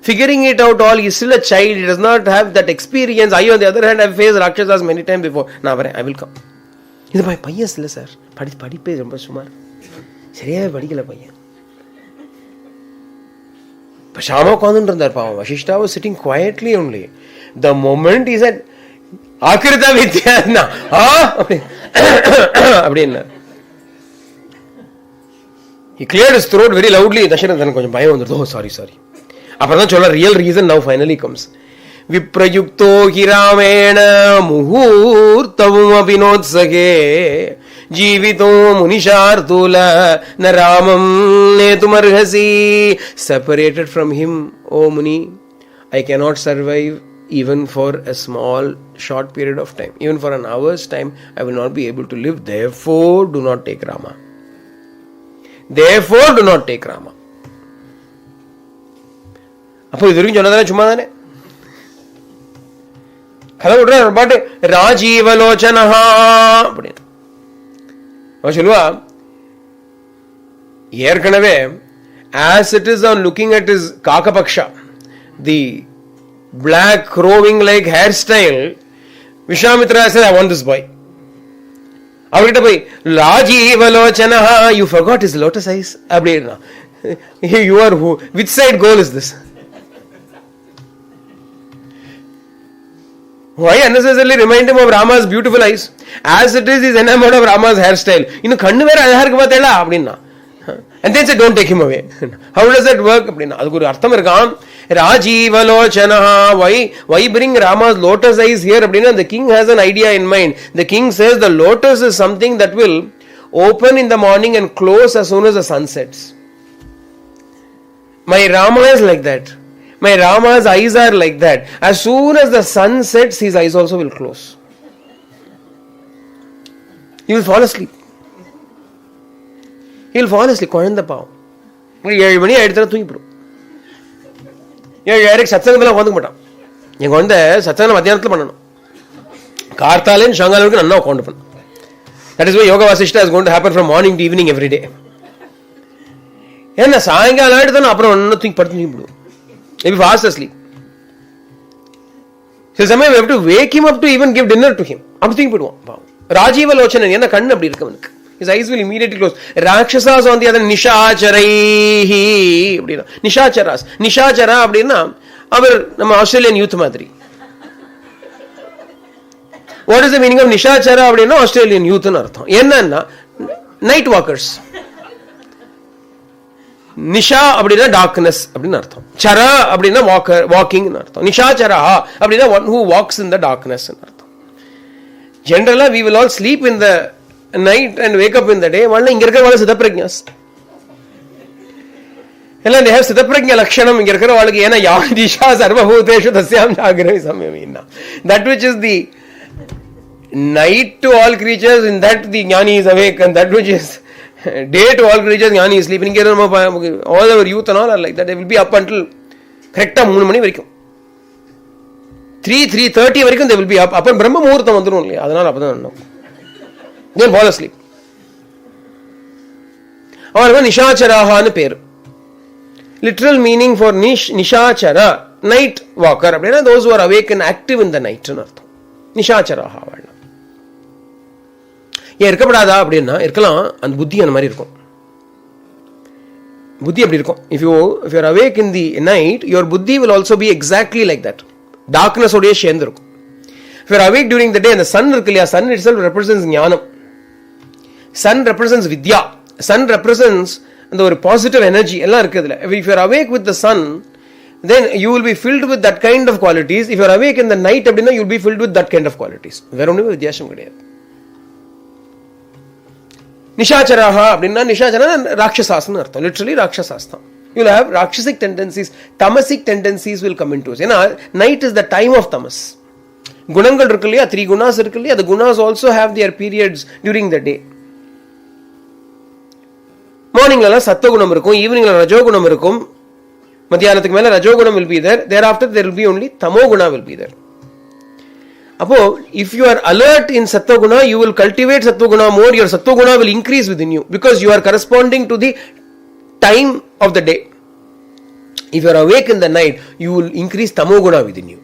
figuring it out all. He is still a child. He does not have that experience. I, on the other hand, have faced Rakshasas many times before. Now, I will come. இது பையன் இல்லை sir. படிப்பே ரொம்ப சுமார். சரியாவே படிக்கல பையன். இப்போ ஷாமா உட்காந்துட்டு இருந்தார் பாவம். Vashishta was sitting quietly only. The moment he said, ஆக்கிருத வித்யா அப்படின்னா, he cleared his throat very loudly. Dasarathan கொஞ்சம் பயம் வந்துருது. Oh sorry. அப்புறம் சொல்ல real reason now finally comes. விப்ரயுக்தோ ஹிராமேண முகூர்த்தவும் அபினோத்சகே ஜீவிதோ முனிஷார்தூல ந ராமம் நேதுமர்ஹசி. Separated from him, oh muni, I cannot survive even for a small short period of time. Even for an hour's time I will not be able to live. Therefore do not take Rama. Therefore do not take Rama. அப்போ இது வரைக்கும் சொன்னதானே சும்மா தானே கதை விடுற பாட்டு ராஜீவலோச்சனஹா அப்படின்னு அவன் சொல்லுவா. ஏற்கனவே as it is on looking at his Kakapaksha, the black crowing like hairstyle, Vishwamitra said, I want this boy. அவர்கிட்ட போய் Rajeevalochana, you forgot his lotus eyes அப்படின்னா, you are who? Which side goal is this? Why unnecessarily remind him of Rama's beautiful eyes? As it is, he is enamored of Rama's hairstyle. இன்னும் கண்ணு வேற அழகா இருக்கு பார்த்தேடா அப்படின்னா. And then say, don't take him away. How does that work? அப்படின்னா அதுக்கு ஒரு அர்த்தம் இருக்கான். Rajeevalochana, why bring Rama's lotus eyes here? அப்படின்னா the king has an idea in mind. The king says the lotus is something that will open in the morning and close as soon as the sun sets. My Rama is like that. My Rama's eyes are like that. As soon as the sun sets, his eyes also will close. He will fall asleep. He will fall asleep. குழந்தை பாவம் 7 மணி ஆயிடுச்சுனா தூங்கிவிடும். 7:30 சத்சங்கத்தில் உட்காந்துக்க மாட்டான். என் குழந்தை சத்சங்கம் மத்தியானத்தில் பண்ணணும். கார்த்தாலேன்னு சாயங்காலம் நல்லா உட்காந்து பண்ணணும். That is why Yoga Vasishta is going to happen from morning to evening every day. ஏன்னா சாயங்காலம் ஆயிடுதானே அப்புறம் ஒன்றும் தூங்கி படுத்து தூங்கிவிடுவோம். Maybe fast asleep. So sometimes we have to wake him up to even give dinner to him. அப்படி தூங்கி போடுவான் பாவம். ராஜீவலோச்சனன், என்ன கண்ணு அப்படி இருக்கு அவனுக்கு. His eyes will immediately close. Rakshasas on the other, நிஷாச்சரைஹி அப்படின்னா, நிஷாச்சராஸ். நிஷாச்சரா அப்படின்னா அவர் நம்ம ஆஸ்திரேலியன் யூத் மாதிரி. What is the meaning of நிஷாச்சரா அப்படின்னா ஆஸ்திரேலியன் யூத்னு அர்த்தம். என்னன்னா நைட் வாக்கர்ஸ். நிஷா அப்படின்னா டார்க்னஸ் அப்படின்னு அர்த்தம். சரா அப்படின்னா வாக்கிங் அர்த்தம். நிஷாச்சரா அப்படின்னா one who walks in the darkness அர்த்தம். ஜெனரலா we will all sleep in the night and wake up in the day. వాళ్ళ இங்க இருக்கிற వాళ్ళ சிதப்பிரஜ்ஞாஸ் எல்லாம் they have சிதப்பிரஜ்ஞ லட்சணம் இங்க இருக்கிற వాళ్ళకి. ஏன்னா யாதிஷா சர்வபூதேஷு தஸ்யாம் ஜாகிரவி சம்யமீனா, that which is the night to all creatures, in that the ஞானி is awake, and that which is day to all creatures ஞானி is sleeping. All our youth and all are like that. They will be up until கரெக்டா 3 மணி வரைக்கும், 3:30 வரைக்கும் they will be up. அப்ப பிரம்ம முகூர்த்தம் வந்துடும் இல்லையா, அதனால அப்பதான் then fall asleep. அவருக்கு நிஷாச்சராஹான்னு பேரு. Literal meaning for nishachara night walker அப்படின்னா those who are awake and active in the night ன்னு அர்த்தம். நிஷாச்சராஹா வாழ ஏன் இருக்கப்படாதா அப்படின்னா இருக்கலாம். அந்த புத்தி அந்த மாதிரி இருக்கும். புத்தி அப்படி இருக்கும். If you are awake in the night, your buddhi will also be exactly like that. Darkness உடைய சேர்ந்து இருக்கும். If you are awake during the day, and the sun இருக்கு இல்லையா, sun itself represents ஞானம். Sun represents vidya. Sun represents அந்த ஒரு positive energy எல்லாம் இருக்கு இதுல. If you are awake with the sun, then you will be filled with that kind of qualities. If you are awake in the night அப்படின்னா you will be filled with that kind of qualities. வேற ஒண்ணுமே வித்தியாசம் கிடையாது. நிஷாச்சராஹா அப்படின்னா நிஷாச்சரா ராட்சசாஸ்னு அர்த்தம். Literally rakshasas தான். You will have rakshasic tendencies, tamasic tendencies will come into us. ஏன்னா night is the time of tamas. குணங்கள் இருக்கு இல்லையா, 3 குணாஸ் இருக்கு இல்லையா, the gunas also have their periods during the day. மார்னிங்ல சத்வகுணம் இருக்கும், ஈவினிங்ல ரஜோகுணம் இருக்கும், மத்தியானத்துக்கு மேல ரஜோகுணம் will be there, thereafter there will be only tamoguna will be there. அப்போ if you are alert in sattva-guna, you will cultivate sattva-guna more. Your sattva-guna will increase within you because you are corresponding to the time of the day. If you are awake in the night, you will increase tamoguna within you.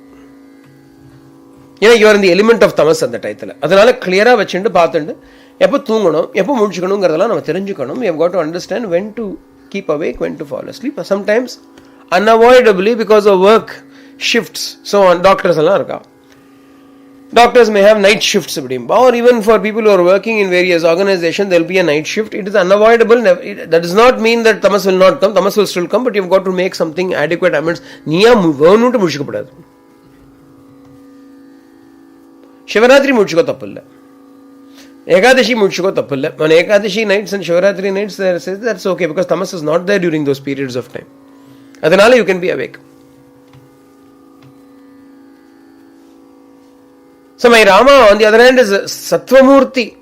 ஏன்னா you are in the element of tamas அந்த டயத்துல. அதனால கிளியரா வச்சுட்டு பார்த்துட்டு எப்போ தூங்கணும் எப்போ முடிச்சுக்கணுங்கிறதெல்லாம் நம்ம தெரிஞ்சுக்கணும். We have got to understand when to keep awake, when to fall asleep. Sometimes unavoidably because of work shifts, so on, doctors எல்லாம் இருக்கா, Doctors may have night shifts, or even for people who are working in various organizations, there will be a night shift. It is unavoidable. That does not mean that tamas will not come. Tamas will still come, but you've got to make something adequate amends. Shivaratri muchiko tappilla. Ekadashi muchiko tappilla. On Ekadashi nights and Shivaratri nights, there says that's okay because tamas is not there during those periods of time. Adanale you can be awake. So my Rama on the other hand is Sattvamurti.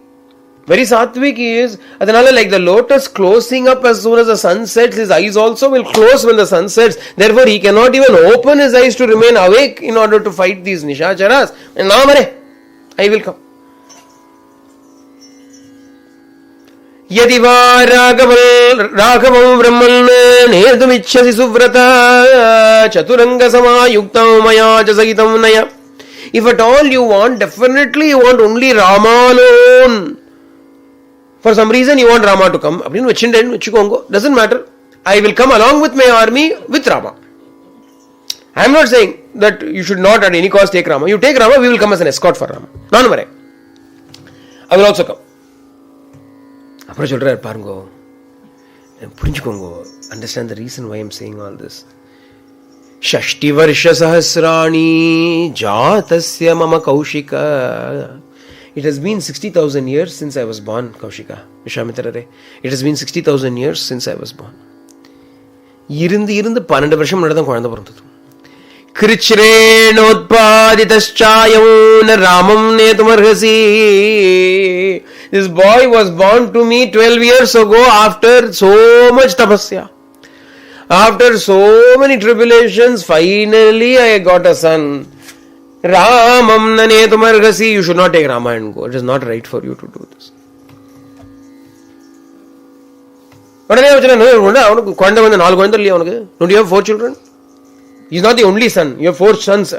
Very sattvic he is. Adanale like the lotus closing up as soon as the sun sets, his eyes also will close when the sun sets. Therefore he cannot even open his eyes to remain awake in order to fight these Nishacharas. And now I will come. Yadiva Raghavam Brahman Nerdumichyasi Suvrata Chaturanga Samayuktam Maya Jasagitam Naya. If at all you want, definitely you want only Rama alone. For some reason you want Rama to come. Doesn't matter. I will come along with my army with Rama. I am not saying that you should not at any cost take Rama. You take Rama, we will come as an escort for Rama. I will also come. Understand the reason why I am saying all this. Shashti Varsha Sahasrani Jatasya Mama Kaushika. It has been 60,000 years since I was born, Kaushika. Vishwamitrare. It has been 60,000 years since I was born. Irindi 12 varsham nadadam kuzhanda porundhathu. Krichrenodpaditaschayamun Ramam netumarhasi. This boy was born to me 12 years ago after so much tapasya. After so many tribulations, finally I got a son. Ramam nanetumargasi. You should not take Rama and go. It is not right for you to do this. Don't you have 4 children? He is not the only son. You have 4 sons.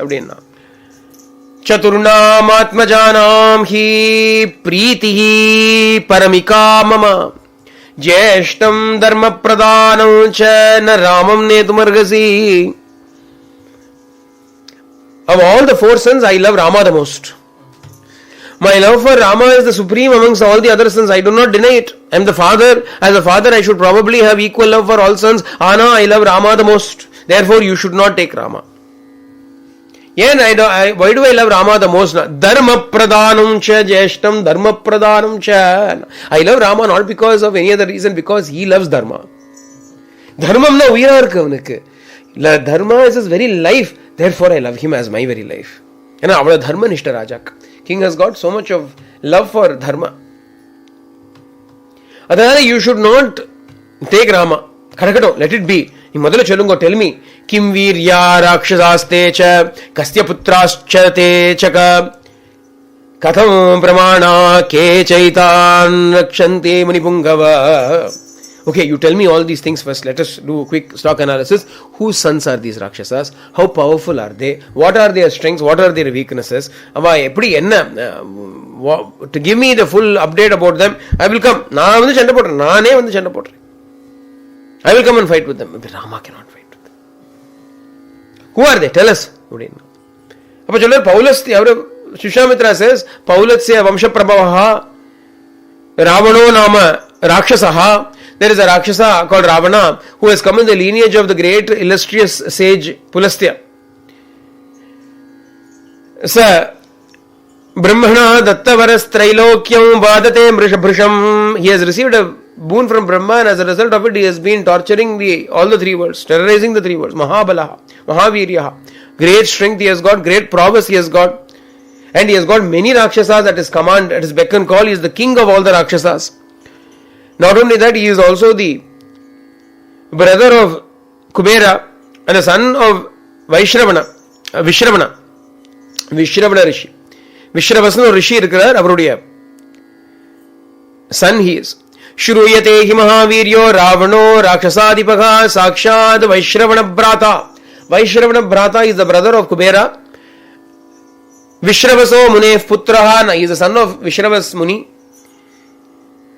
Chaturnam atmajanam hi pritihi paramika mama. Jeshtam dharma pradhanam cha na ramam netumargasi. Of all the 4 sons, I love Rama the most. My love for Rama is the supreme amongst all the other sons. I do not deny it. I am the father. As a father, I should probably have equal love for all sons. Anna, I love Rama the most. Therefore, you should not take Rama. Why do I love Rama the most? Dharma pradhanam cha jeshtam dharma pradhanam cha. I love Rama not because of any other reason, because he loves Dharma. Dharmam na uyarka. Dharma is his very life. Therefore, I love him as my very life. And our Dharma Nishta Rajak. King has got so much of love for Dharma. Adana, you should not take Rama. Let it be. Tell me. Kim virya rakshasaste cha kastya putrascha te chaka katham pramana ke chaitan rakshante munipungava. Okay, you tell me all these things first. Let us do a quick stock analysis. Whose sons are these Rakshasas? How powerful are they? What are their strengths? What are their weaknesses? To give me the full update about them, I will come. I will come and fight with them. Rama cannot fight with them. Who are they? Tell us. Vishwamitra says, Paulatsya Vamsha Prabhavaha Ravano Nama Rakshasaha. There is a Rakshasa called Ravana who has come in the lineage of the great illustrious sage Pulastya. Sa Brahmana Dattavaras Trailokyam Vadate Mrishabhrisham. He has received a boon from Brahma, and as a result of it, he has been torturing all the 3 worlds, terrorizing the 3 worlds. Mahabalaha, Mahaviryaha. Great strength he has got, great prowess he has got, and he has got many Rakshasas at his command, at his beck and call. He is the king of all the Rakshasas. Not only that, he is also the brother of Kubera and the son of Vishravana Rishi. Vishravasana Rishi இருக்கிறார், அவருடைய son he is. Shruyate hi Mahaviryo Ravano Rakshasadipaka Sakshad Vaishravana Brata. Vaishravana Brata is the brother of Kubera. Vishravaso Munef Putraha, he is the son of Vishravas Muni.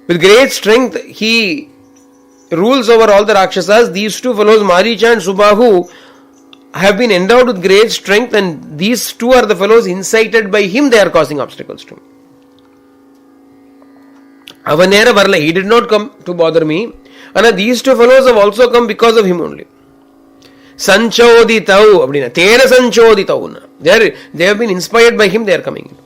With great strength, he rules over all the Rakshasas. These 2 fellows, Maricha and Subahu, have been endowed with great strength, and these two are the fellows incited by him, they are causing obstacles to me. Avanera varla, he did not come to bother me, and these two fellows have also come because of him only. Sanchoditau, abdina, Tera Sanchoditau. They have been inspired by him, they are coming.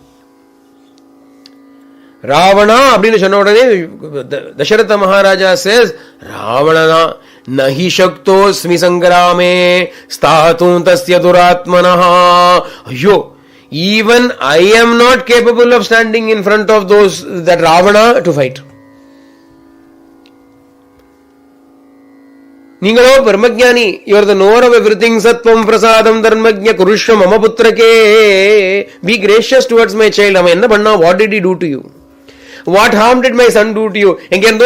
Ravana, abdina Shanodane, Dasharatha Maharaja says, Ravana nahi shakto smi sangrame statun tasya duratmanaha. Ayyo, even I am not capable of standing in front of those, that Ravana, to fight. Ningalo Brahmagyani, you are the knower of everything. Sattvam prasadam dharmagya kurushva mama putrake. Be gracious towards my child. What did he do to you? What harm did my son do to you? Having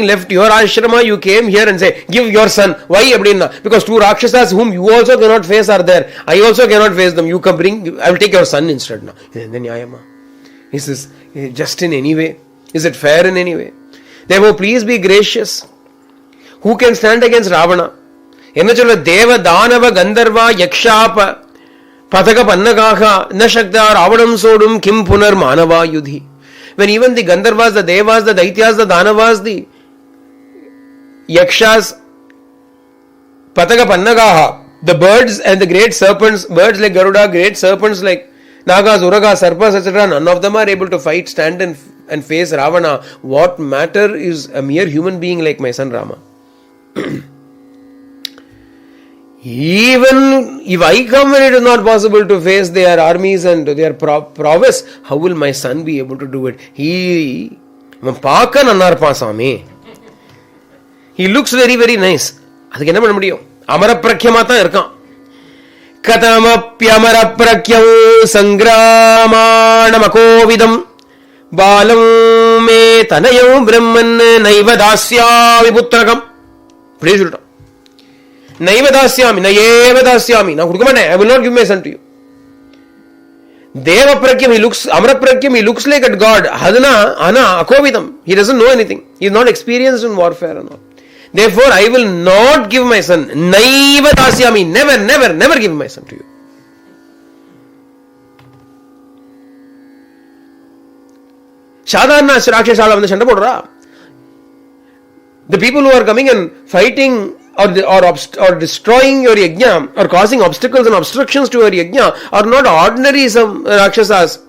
left your ashrama, you came here and say, give your son. Why? Because two Rakshasas whom you also cannot face are there. I also cannot face them. You can bring, I will take your son instead now. Is this just in any way? Is it fair in any way? Therefore, please be gracious. Who can stand against Ravana? Deva, Danava, Gandharva, Yakshapa, Pataka Pannakaha, Nashakta, Ravanam Sodum, Kim Punar, Manava Yudhi. When even the Gandharvas, the Devas, the Daityas, the Danavas, the Yakshas, Pataka Pannakaha, the birds and the great serpents, birds like Garuda, great serpents like Nagas, Uragas, Sarpas, etc., none of them are able to fight, stand and face Ravana. What matter is a mere human being like my son Rama? Even if I come when it is not possible to face their armies and their prowess, how will my son be able to do it? He looks very, very nice. Katamapyamaraprakyam sangramanakovidam balam me tanayam brahman naivadasyami putrakam. Please read it. Naivadasyami, nayevadasyami. Now, I will not give my son to you. Deva prakyam, he looks, Amara prakyam, he looks like a god. Hadana, ana, akovidam. He doesn't know anything. He is not experienced in warfare and all. Therefore, I will not give my son. Naivadasyami, never, never, never give my son to you. Shadana Rakshasala vandha shanda podra. The people who are coming and fighting or destroying your yajna or causing obstacles and obstructions to your yajna are not ordinary some Rakshasas.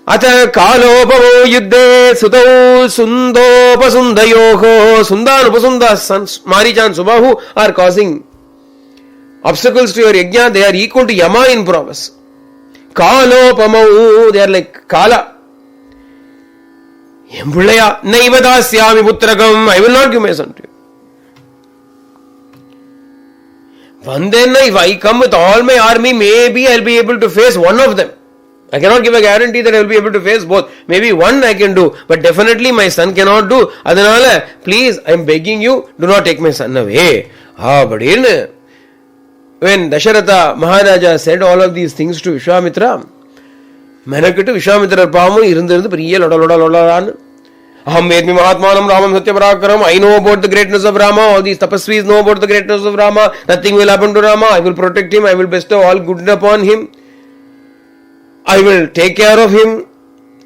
Ata kalopavo yuddhe sutau sundopasundayoho sundanupasunda sons Maricha and Subahu are causing obstacles to your yajna. They are equal to Yama in prowess. Kalopamau, they are like Kala. Embulaya, Naivadasyami Putrakam, I will not give my son to you. One then, if I come with all my army, maybe I'll be able to face one of them. I cannot give a guarantee that I will be able to face both. Maybe one I can do, but definitely my son cannot do. Adanala, please, I am begging you, do not take my son away. But when Dasharatha Maharaja said all of these things to Vishwamitra, Menakittu Vishwamitra Pamu irundirundu periya loda. Aham vedmi Mahatmanam Ramam Satyaparakrama. I know about the greatness of Rama. All these tapasvis know about the greatness of Rama. Nothing will happen to Rama. I will protect him. I will bestow all good upon him. I will take care of him.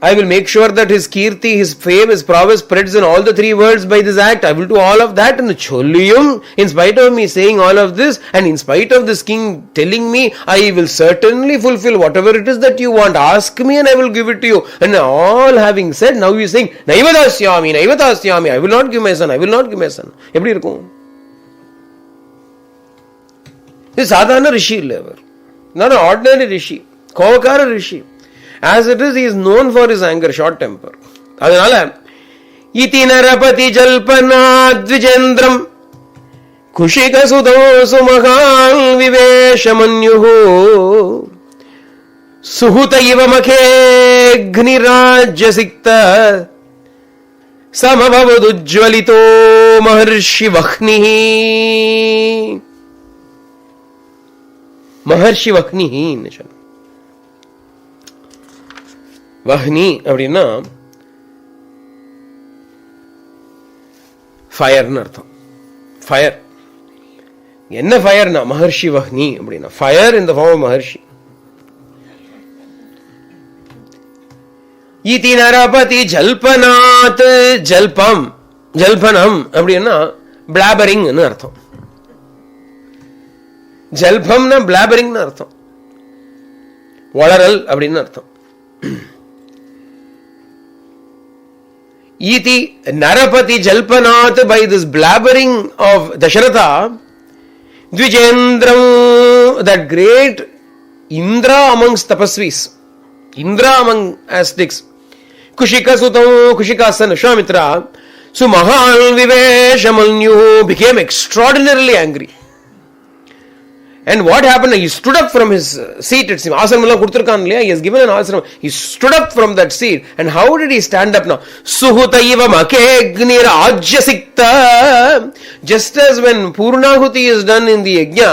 I will make sure that his kirti, his fame, his prowess spreads in all the three worlds by this act. I will do all of that. And Cholliyum, in spite of me saying all of this, and in spite of this king telling me, I will certainly fulfill whatever it is that you want. Ask me and I will give it to you. And all having said, now he is saying, Naivadasyami, Naivadasyami, I will not give my son, I will not give my son. Eppadi irukum? This is sadhana rishi level. Not an ordinary rishi. Kovakara rishi. As it is, he is known for his anger, short temper. Adanala, iti narapati jalpana dvijendram kushika sudho sumahal viveshamanyuhu suhuta iva makhe gnirajya sikta samavavadujvalito maharshi vakhnihi. Maharshi vakhnihi nishan. Vahni அப்படின்னா ஃபயர்னு அர்த்தம். Fire. என்ன ஃபயர்னா மகர்ஷி வஹ்னி அப்படின்னா fire in the form of மகர்ஷி. இதி நரபதி ஜல்பனாத், ஜல்பம் ஜல்பனம் அப்படின்னா blabbering அர்த்தம். ஜல்பம்னா பிளாபரிங் அர்த்தம், வளரல் அப்படின்னு அர்த்தம். இதி நரபதி ஜல்பனாத், by this blabbering of Dasharatha, Dvijendram, that great Indra amongst tapasvis, Indra among ascetics, Kushika Sutam, Kushika son Vishwamitra, so Mahal Viveshamanyu became extraordinarily angry. And what happened? He stood up from his seat. It seems asanam kuduthirukkan illaya. He has given an asanam. He stood up from that seat. And how did he stand up now? Suhutaiva makegnir ajyasikta. Just as when Purnahuti is done in the yajna,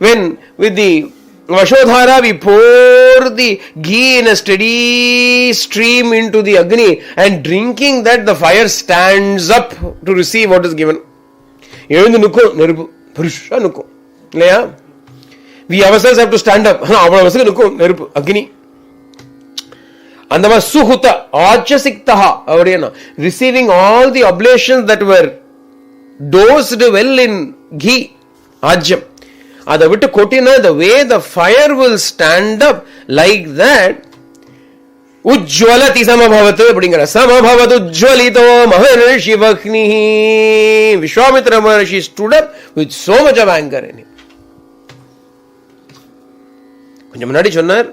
when with the Vashodhara we pour the ghee in a steady stream into the Agni, and drinking that the fire stands up to receive what is given. Evindu nukku nerupu purusha nukku illaya. We ourselves have to stand up. அவசரம் இருக்கும் நெருப்பு அக்னி. அந்த மாதிரி சுஹுத ஆச்சசிக்தா அப்படின்னா receiving all the oblations that were dosed well in ghee, ஆஜ்யம், அதை விட்டு கொட்டினா the way the fire will stand up like that, உஜ்வலதி சமபவத் அப்படிங்கிற சமபவத் உஜ்வலிதோ மகர்ஷி வஹ்னி. விஸ்வாமித்ர மகர்ஷி stood up with so much of anger in him. கொஞ்சம் முன்னாடி சொன்னார்,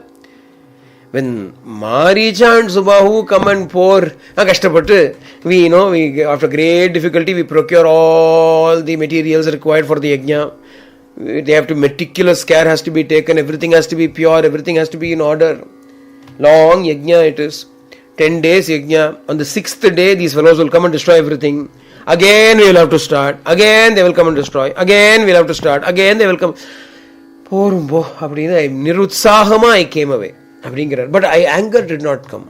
when Maricha and Subahu come and pour, கஷ்டப்பட்டு we after great difficulty we procure all the materials required for the yajna. They have to, meticulous care has to be taken, everything has to be pure, everything has to be in order. Long yajna it is, 10 days yajna. On the 6th day these fellows will come and destroy everything. Again we will have to start, again they will come and destroy, again we will have to start, again they will come. போரும்போ அப்படின்னு நிருத்சாகமா ஐ came away அப்படிங்கிறார். But I anger did not come.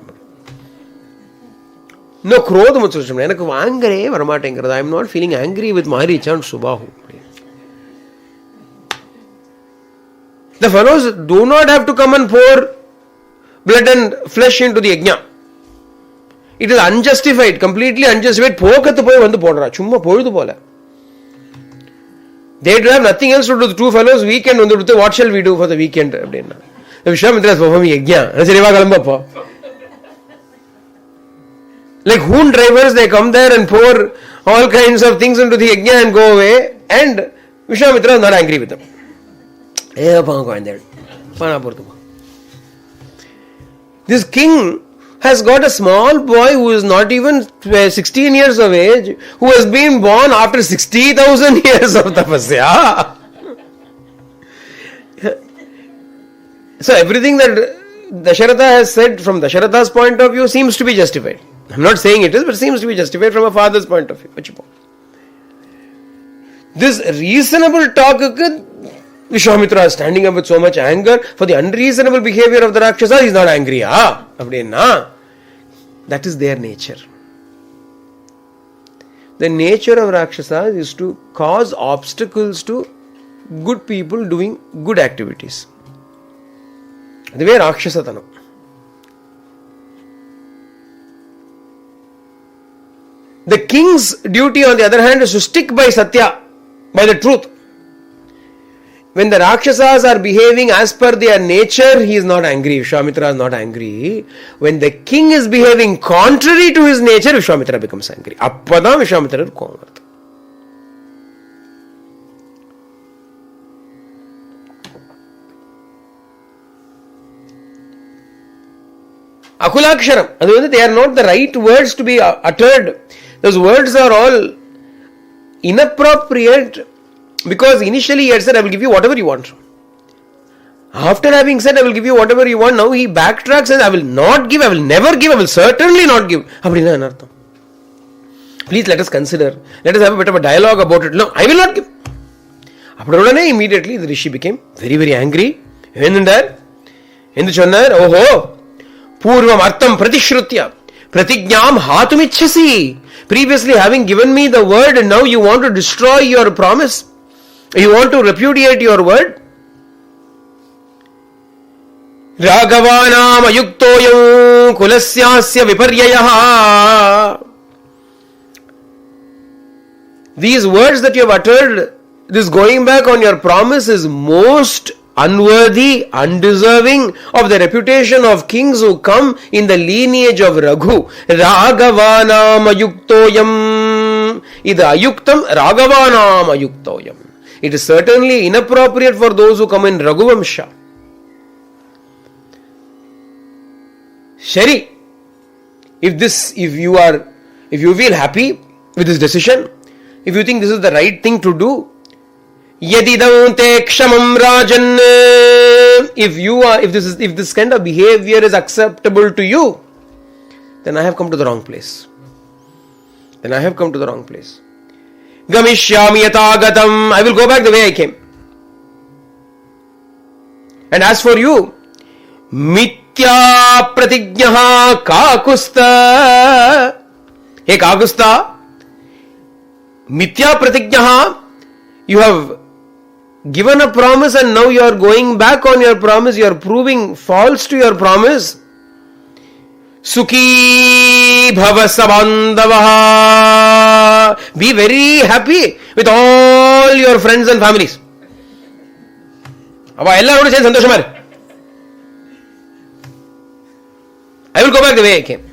இன்னும் குரோதம் வச்சு எனக்கு ஆங்கரே வரமாட்டேங்கிறது. I am not feeling angry with Maricha and Subahu. The fellows do not have to come and pour blood and flesh into the yajna. It is unjustified, completely unjustified. போக்கத்து போய் வந்து போடுறா, சும்மா பொழுது போல. They do have nothing else to do. The two fellows weekend வந்து கொடுத்து what shall we do for the weekend அப்படின்னா Vishwamitra performing yajna. சரிவா கிளம்பப்போ. Like hoon drivers, they come there and pour all kinds of things into the yajna and go away, and Vishwamitra is not angry with them. This king has got a small boy who is not even 16 years of age, who has been born after 60,000 years of tapasya. So everything that Dasharatha has said from Dasharatha's point of view seems to be justified. I'm not saying it is, but seems to be justified from a father's point of view. This reasonable talk, Vishwamitra is standing up with so much anger for the unreasonable behavior of the Rakshasa. He is not angry. That is their nature. The nature of Rakshasas is to cause obstacles to good people doing good activities. The way Rakshasatanam. The king's duty, on the other hand, is to stick by Satya, by the truth. When the Rakshasas are behaving as per their nature, he is not angry. Vishwamitra is not angry. When the king is behaving contrary to his nature, Vishwamitra becomes angry. Appada Vishwamitra கோவம் வருது. Akulaksharam. அது வந்து they are not the right words to be uttered. Those words are all inappropriate. Because initially he had said, I will give you whatever you want. After having said, I will give you whatever you want, now he backtracks and says, I will not give, I will never give, I will certainly not give. Please let us consider. Let us have a bit of a dialogue about it. No, I will not give. Immediately the rishi became very, very angry. Endu sonnar, oho, purvam artham pratishrutya pratignyam hatumicchasi previously having given me the word and now you want to destroy your promise? You want to repudiate your word? Raghavanam ayuktoyam kulasyasya viparyayaha. These words that you have uttered, this going back on your promise is most unworthy, undeserving of the reputation of kings who come in the lineage of Raghu. Raghavanam ayuktoyam. Idu ayuktam, Raghavanam ayuktoyam. It is certainly inappropriate for those who come in Raghuvamsha. Shari, if you feel happy with this decision, if you think this is the right thing to do, yadidam te kshamam rajan, if this kind of behavior is acceptable to you, then I have come to the wrong place. Gamishyami yatagatam, I will go back the way I came. And as for you, mitya pratignaha kakusta. Hey Kakusta, mitya pratignaha, you have given a promise and now you are going back on your promise, you are proving false to your promise. Sukhi bhava sabandavaha. Be very happy with all your friends and families. I will go back the way I came.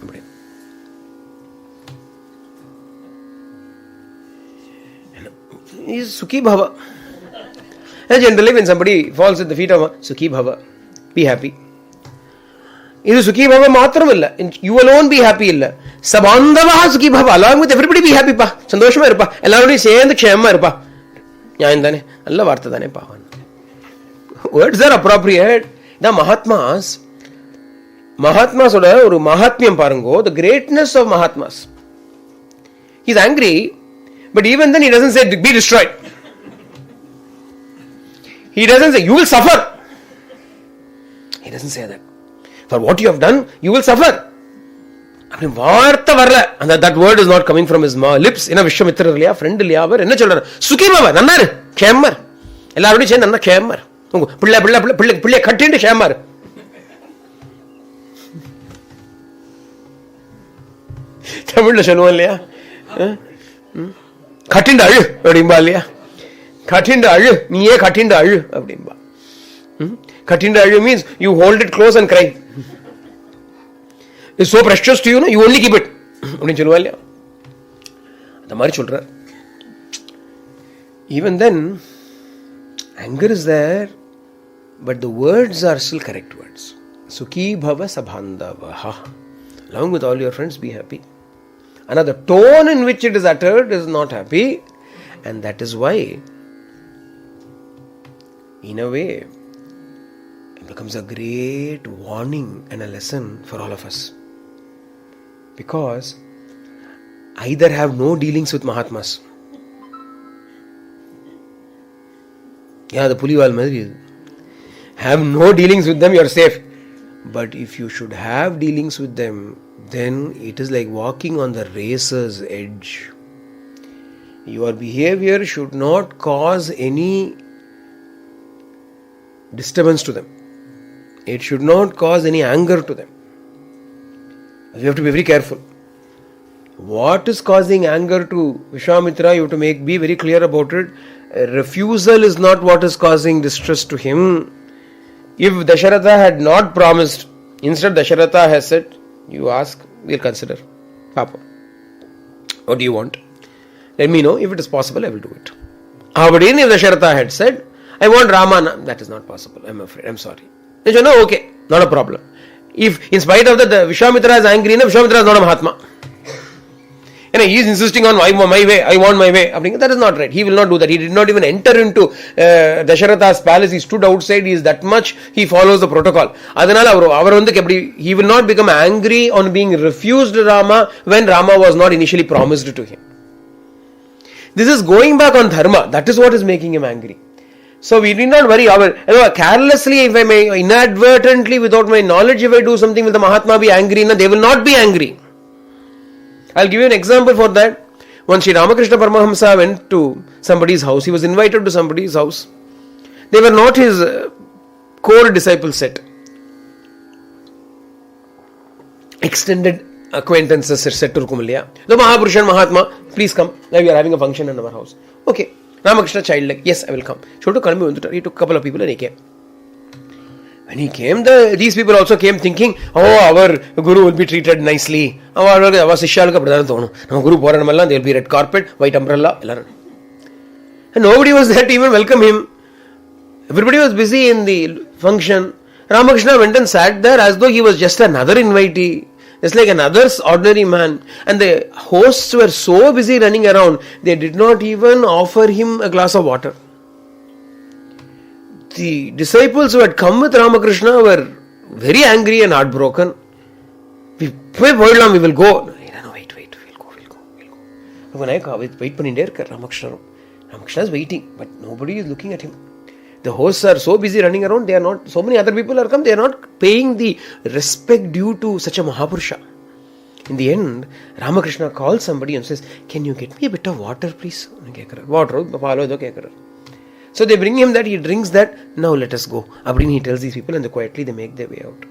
Is Sukhi bhava. And generally when somebody falls at the feet of Sukhi bhava, be happy. This Sukhi bhava matramilla. You alone be happy illa. Sabandavaha Sukhi bhava. Along with everybody be happy pa. Sandoshama irpa. Everybody say the kshema irpa. Nyayandane. Allah vartadane pavan. Words are appropriate. The Mahatmas oda oru Mahatmyam parango. The greatness of Mahatmas. He is angry, but even then he doesn't say be destroyed. He doesn't say you will suffer. He doesn't say that. For what you have done, you will suffer. And that word is not coming from his lips. In a Vishwamitra liya, friend liya, enna solra. Sukhi bhava, nannar, kshemar. Ellarodu say nanna kshemar. Pilla kattindu kshemar. Tamil சொல்லுவோம் இல்லையா? கட்டிண்டு அழு அப்படிம்பா இல்லையா? கட்டிண்டு அழு, நீயே கட்டிண்டு அழு அப்படிம்பா. கட்டிண்டு அழு means you hold it close and cry. It's so precious to you, you only keep it. அப்படின்னு சொல்லுவா இல்லையா? அந்த மாதிரி சொல்றார். Even then, anger is there, but the words are still correct words. Sukhi bhava sabhandavaha. Along with all your friends, be happy. Another tone in which it is uttered is not happy, and that is why, in a way, it becomes a great warning and a lesson for all of us. Because either have no dealings with Mahatmas. The Puliwal Madri. Have no dealings with them, you are safe. But if you should have dealings with them, then it is like walking on the razor's edge. Your behavior should not cause any disturbance to them. It should not cause any anger to them. You have to be very careful. What is causing anger to Vishwamitra, you have to be very clear about it. A refusal is not what is causing distress to him. If Dasharatha had not promised, instead Dasharatha has said, you ask, we'll consider. Papa, what do you want? Let me know. If it is possible, I will do it. But even if Dasharatha had said, I want Ramana, that is not possible. I'm afraid. I'm sorry. They said, no, okay, not a problem. If in spite of that, Vishwamitra is angry, Vishwamitra is not a Mahatma. He is insisting on my way, I want my way. That is not right. He will not do that. He did not even enter into Dasharatha's palace. He stood outside. He is that much, he follows the protocol. He will not become angry on being refused Rama when Rama was not initially promised to him. This is going back on dharma. That is what is making him angry. So we need not worry. Carelessly, if I may, inadvertently, without my knowledge, if I do something, will the Mahatma be angry? No, they will not be angry. I'll give you an example for that. Once Sri Ramakrishna Paramahamsa went to somebody's house. He was invited to somebody's house. They were not his core disciple set. Extended acquaintances set to Rukumaliya. The Mahapurush and Mahatma, please come. Now we are having a function in our house. Okay. Ramakrishna child like, yes, I will come. So to come, he took a couple of people and he came. When he came, these people also came thinking, oh, our Guru will be treated nicely. Our Sishyalka Pradhanatonu. Our Guru Poranamalla, there will be red carpet, white umbrella. And nobody was there to even welcome him. Everybody was busy in the function. Ramakrishna went and sat there as though he was just another invitee. Just like another ordinary man. And the hosts were so busy running around, they did not even offer him a glass of water. The disciples who had come with Ramakrishna were very angry and heartbroken. We will go. No, wait, we'll go. Wait, Ramakrishna is waiting, but nobody is looking at him. The hosts are so busy running around, they are not, so many other people are come, they are not paying the respect due to such a Mahapurusha. In the end, Ramakrishna calls somebody and says, can you get me a bit of water, please? Water. So they bring him that, he drinks that, now let us go. Abrin he tells these people and quietly they make their way out.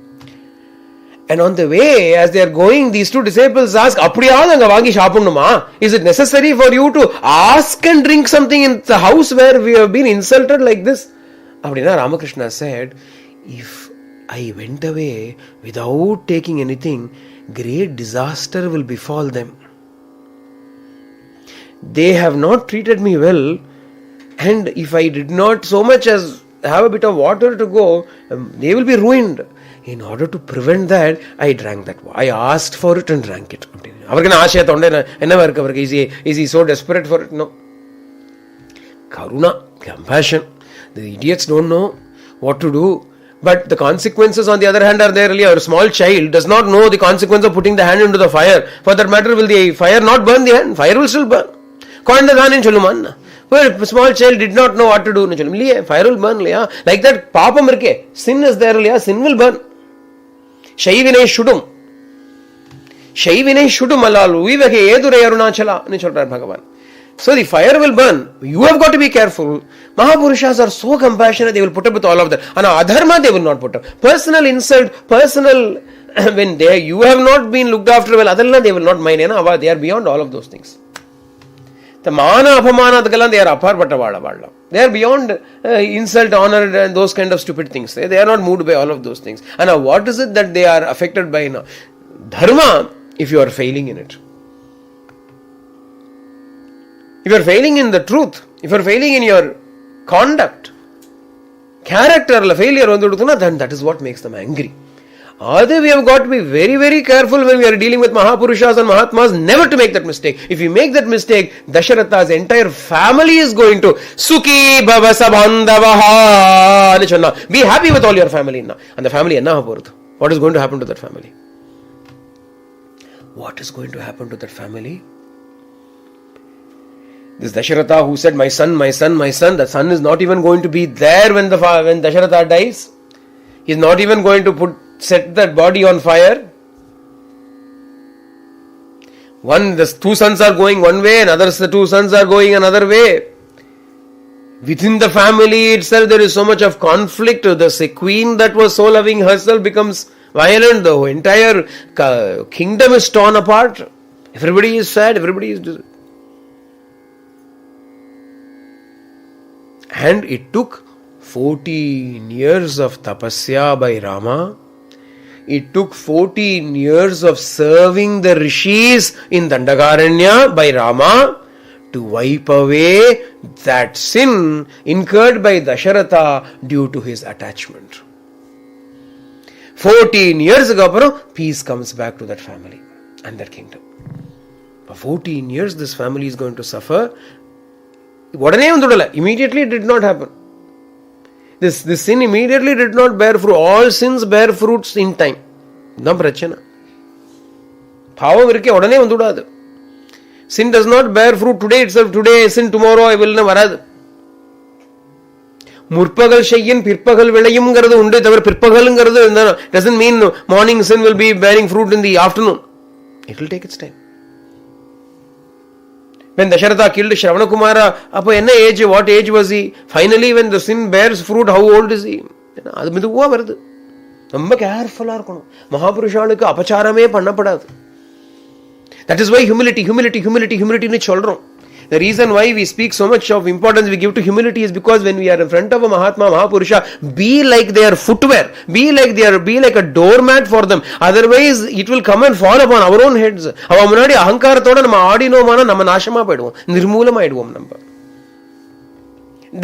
And on the way, as they are going, these two disciples ask, is it necessary for you to ask and drink something in the house where we have been insulted like this? Ramakrishna said, if I went away without taking anything, great disaster will befall them. They have not treated me well, and if I did not so much as have a bit of water to go, they will be ruined. In order to prevent that, I drank that water. I asked for it and drank it. Is he so desperate for it? No. Karuna, compassion. The idiots don't know what to do. But the consequences on the other hand are there. Really, a small child does not know the consequence of putting the hand into the fire. For that matter, will the fire not burn the hand? Fire will still burn. Well, a small child did not know what to do. Fire will burn. Like that, papam sin is there. Sin will burn. Shaivinai shudum. Shaivinai shudum alalu. Vivake edure arunachala. Bhagavan. So the fire will burn. You have got to be careful. Mahapurushas are so compassionate, they will put up with all of that. And adharma they will not put up. Personal insult, personal, when you have not been looked after well, adharma they will not mind. They are beyond all of those things. The mana, apamana, they are apar. They are beyond insult, honor and those kind of stupid things. They are not moved by all of those things. And now what is it that they are affected by now? Dharma, if you are failing in it. If you are failing in the truth, if you are failing in your conduct, character failure, then that is what makes them angry. Although we have got to be very, very careful when we are dealing with Mahapurushas and Mahatmas, never to make that mistake. If you make that mistake, Dasharatha's entire family is going to Sukhi Bhava Sabandavaha. Be happy with all your family. And the family, what is going to happen to that family? What is going to happen to that family? This Dasharatha who said, my son, my son, my son, the son is not even going to be there when Dasharatha dies. He is not even going to set that body on fire. The two sons are going one way and the two sons are going another way. Within the family itself there is so much of conflict. The queen that was so loving herself becomes violent. The entire kingdom is torn apart. Everybody is sad. Everybody is... And it took 14 years of tapasya by Rama. It took 14 years of serving the rishis in Dandakaranya by Rama to wipe away that sin incurred by Dasharatha due to his attachment. 14 years ago, peace comes back to that family and that kingdom. For 14 years, this family is going to suffer. Immediately it did not happen. This sin immediately did not bear fruit. All sins bear fruits in time. Sin does not bear fruit today itself. Today sin, tomorrow I will never. Murpagal Shayan, Pirpagal Velayum Garada Unde, Pirpagal Garada doesn't mean morning sin will be bearing fruit in the afternoon. It will take its time. When Dasharatha killed Shravanakumara, appo enna age, what age was he? Finally, when the sin bears fruit, how old is he? அது மெதுவா வருது. ரொம்ப கேர்ஃபுல்லா இருக்கணும். மகாபுருஷாளுக்கு அபச்சாரமே பண்ணப்படாது. That is why humility னு சொல்றோம். The reason why we speak so much of importance we give to humility is because when we are in front of a Mahatma, Mahapurusha, be like their footwear, be like a doormat for them. Otherwise, it will come and fall upon our own heads. அவ முன்னாடி அகங்காரத்தோட நம்ம ஆடினோமானா நம்ம நாசமா போயிடுவோம், நிர்மூலமாயிடுவோம் நம்ம.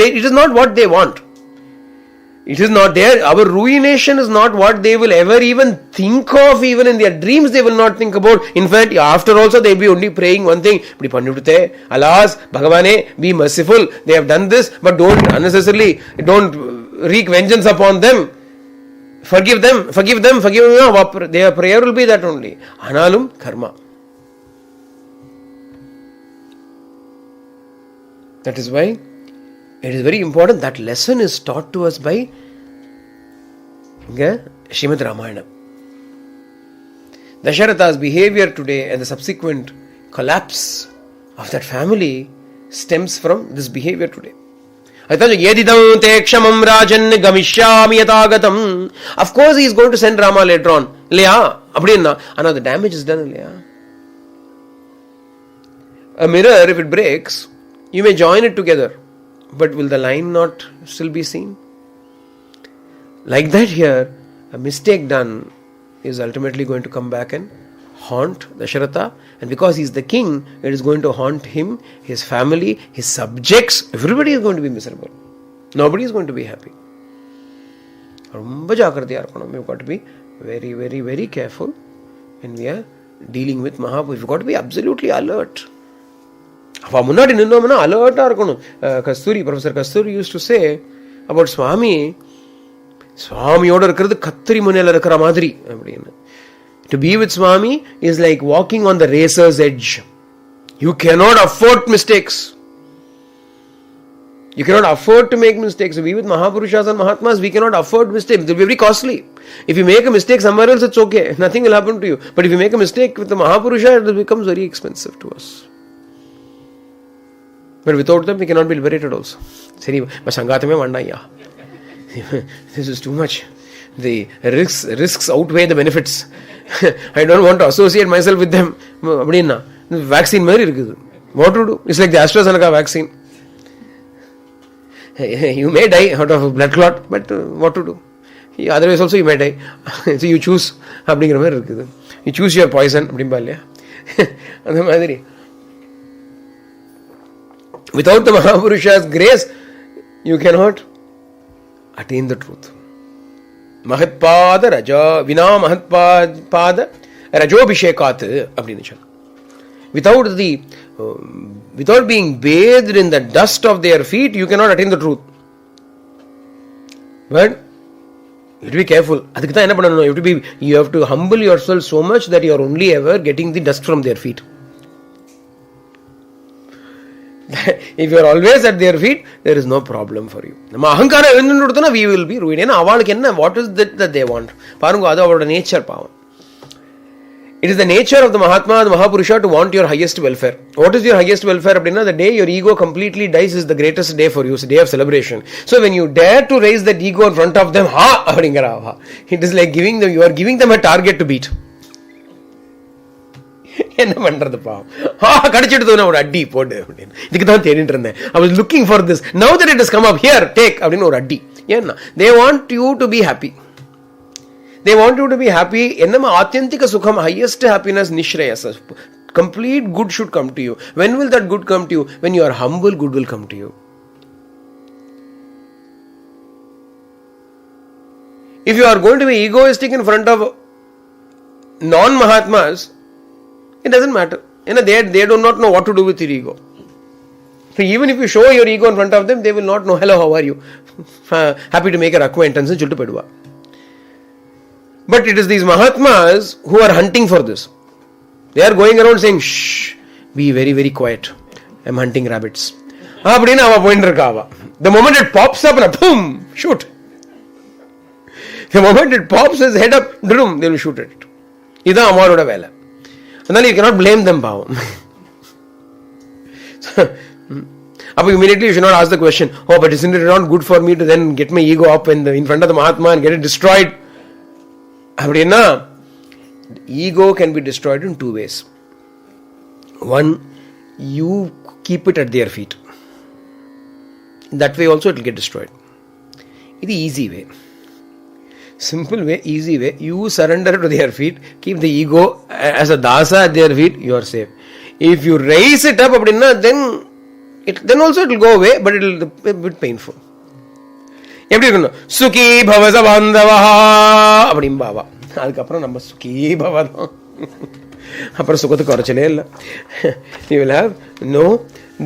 It is not what they want. It is not there. Our ruination is not what they will ever even think of. Even in their dreams they will not think about. In fact, after also they will be only praying one thing. Alas, Bhagavane, be merciful. They have done this, but don't wreak vengeance upon them. Forgive them. Their prayer will be that only. Analum karma. That is why it is very important that lesson is taught to us by Srimad Ramayana. Dasharatha's behavior today and the subsequent collapse of that family stems from this behavior today. Of course he is going to send Rama later on. Now the damage is done. A mirror, if it breaks, you may join it together. But will the line not still be seen? Like that here, a mistake done is ultimately going to come back and haunt Dasharatha. And because he is the king, it is going to haunt him, his family, his subjects. Everybody is going to be miserable. Nobody is going to be happy. We've got to be very, very, very careful when we are dealing with Mahaprabhu. We've got to be absolutely alert. முன்னாடி நின்னோம்னா அலர்ட்டா இருக்கணும். Professor Kasturi used to say about சுவாமியோட இருக்கிறது கத்திரி முனையில இருக்கிற மாதிரி அப்படின்னு. To be with Swami is like walking on the razor's edge. You cannot afford mistakes. You cannot afford to make mistakes. To be with Mahapurushas and Mahatmas, we cannot afford mistakes. It will be very costly. If you make a mistake somewhere else, it's okay. Nothing will happen to you. But if you make a mistake with the Mahapurusha, it becomes very expensive to us. But without them, we cannot be liberated also. This is too much. The risks outweigh the benefits. I don't want to associate myself with them. Vaccine mari irukku. What to do? It's like the AstraZeneca vaccine. You may die out of a blood clot, but what to do? Otherwise also you may die. So you choose. You choose your poison. Without the Mahapurusha's grace, you cannot attain the truth. Mahatpada Raja, Vina Mahatpada Rajobhishekat. Without being bathed in the dust of their feet, you cannot attain the truth. But you have to be careful. You have to humble yourself so much that you are only ever getting the dust from their feet. If you are always at their feet, there is no problem for you. We will be ruined. What is that they want? That's nature. It is the nature of the Mahatma and the Mahapurusha to want your highest welfare. What is your highest welfare? The day your ego completely dies is the greatest day for you. It's a day of celebration. So when you dare to raise that ego in front of them, it is like you are giving them a target to beat. என்ன பண்றது பாவம். கடிச்சிட்டு ஒரு அடி போட்டு அப்படின்னு. இதுக்கு தான் தேடிட்டு இருந்தேன். I was looking for this. Now that it has come up, here, take அப்படின்னு ஒரு அடி. ஏன்னா they want you to be happy. They want you to be happy. என்னமா ஆத்யந்திக சுகம், highest happiness, nishreyasa. Complete good should come to you. When will that good come to you? When you are humble, good will come to you. If you are going to be egoistic in front of non-Mahatmas, it doesn't matter. They do not know what to do with your ego. So even if you show your ego in front of them, they will not know, hello, how are you? Happy to make an acquaintance. But it is these Mahatmas who are hunting for this. They are going around saying, shh, be very, very quiet. I am hunting rabbits. The moment it pops up, boom, shoot. The moment it pops his head up, they will shoot at it. This is Amaroda Vela. And then you cannot blame them, Bhavam. Immediately you should not ask the question, oh, but isn't it not good for me to then get my ego up in front of the Mahatma and get it destroyed? Ego can be destroyed in two ways. One, you keep it at their feet. That way also it will get destroyed. It's the easy way. Simple way, easy way. You surrender to their feet, keep the ego as a dasa at their feet, you are safe. If you raise it up, then also it will go away, but it will be a bit painful. எப்படி இருக்கணும்? சுகி பவச பாந்தவஹா அப்படின் பாவா. அதுக்கப்புறம் நம்ம சுகி பவதம். அப்புறம் சுகத்துக்கு குறைச்சலே இல்லை. You will have no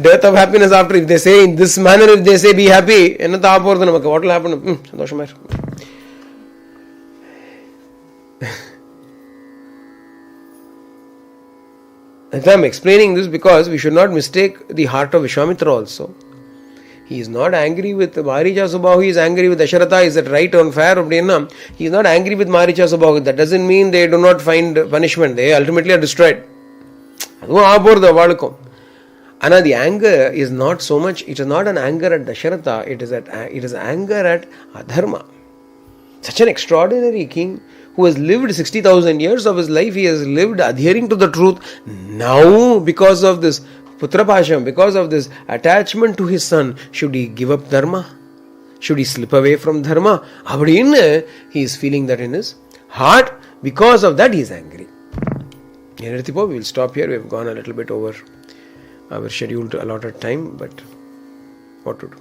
dearth of happiness after. If they say in this manner, if they say be happy, என்ன தாப போகிறது நமக்கு? What will happen? சந்தோஷமா இருக்கும். I'm explaining this because we should not mistake the heart of Vishwamitra also. He is not angry with Maricha Subhahu, he is angry with Dasharatha. Is that right or unfair? He is not angry with Maricha Subhahu. That doesn't mean they do not find punishment. They ultimately are destroyed. And the anger is not so much, it is not an anger at Dasharatha, it is anger at Adharma. Such an extraordinary king who has lived 60,000 years of his life, he has lived adhering to the truth. Now, because of this Putrapasham, because of this attachment to his son, should he give up dharma? Should he slip away from dharma? He is feeling that in his heart. Because of that, he is angry. We will stop here. We have gone a little bit over our scheduled allotted time, but what to do?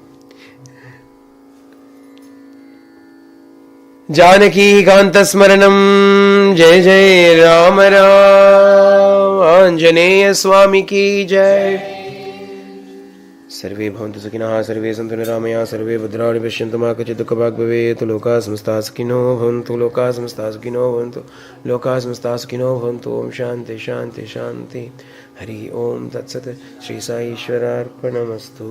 Janaki Kanta Smaranam, Jai Jai Ram Ram, Anjaneya Swami ki Jai. Sarve bhavantu sukhinaha, sarve santu niramaya, sarve bhadrani pashyantu ma kachid dukha bhag bhavet, loka samasta sukhino bhavantu, loka samasta sukhino bhavantu, loka samasta sukhino bhavantu. Om Shanti Shanti Shanti. Hari Om Tat Sat. Shri Sai Ishwara Arpanamastu.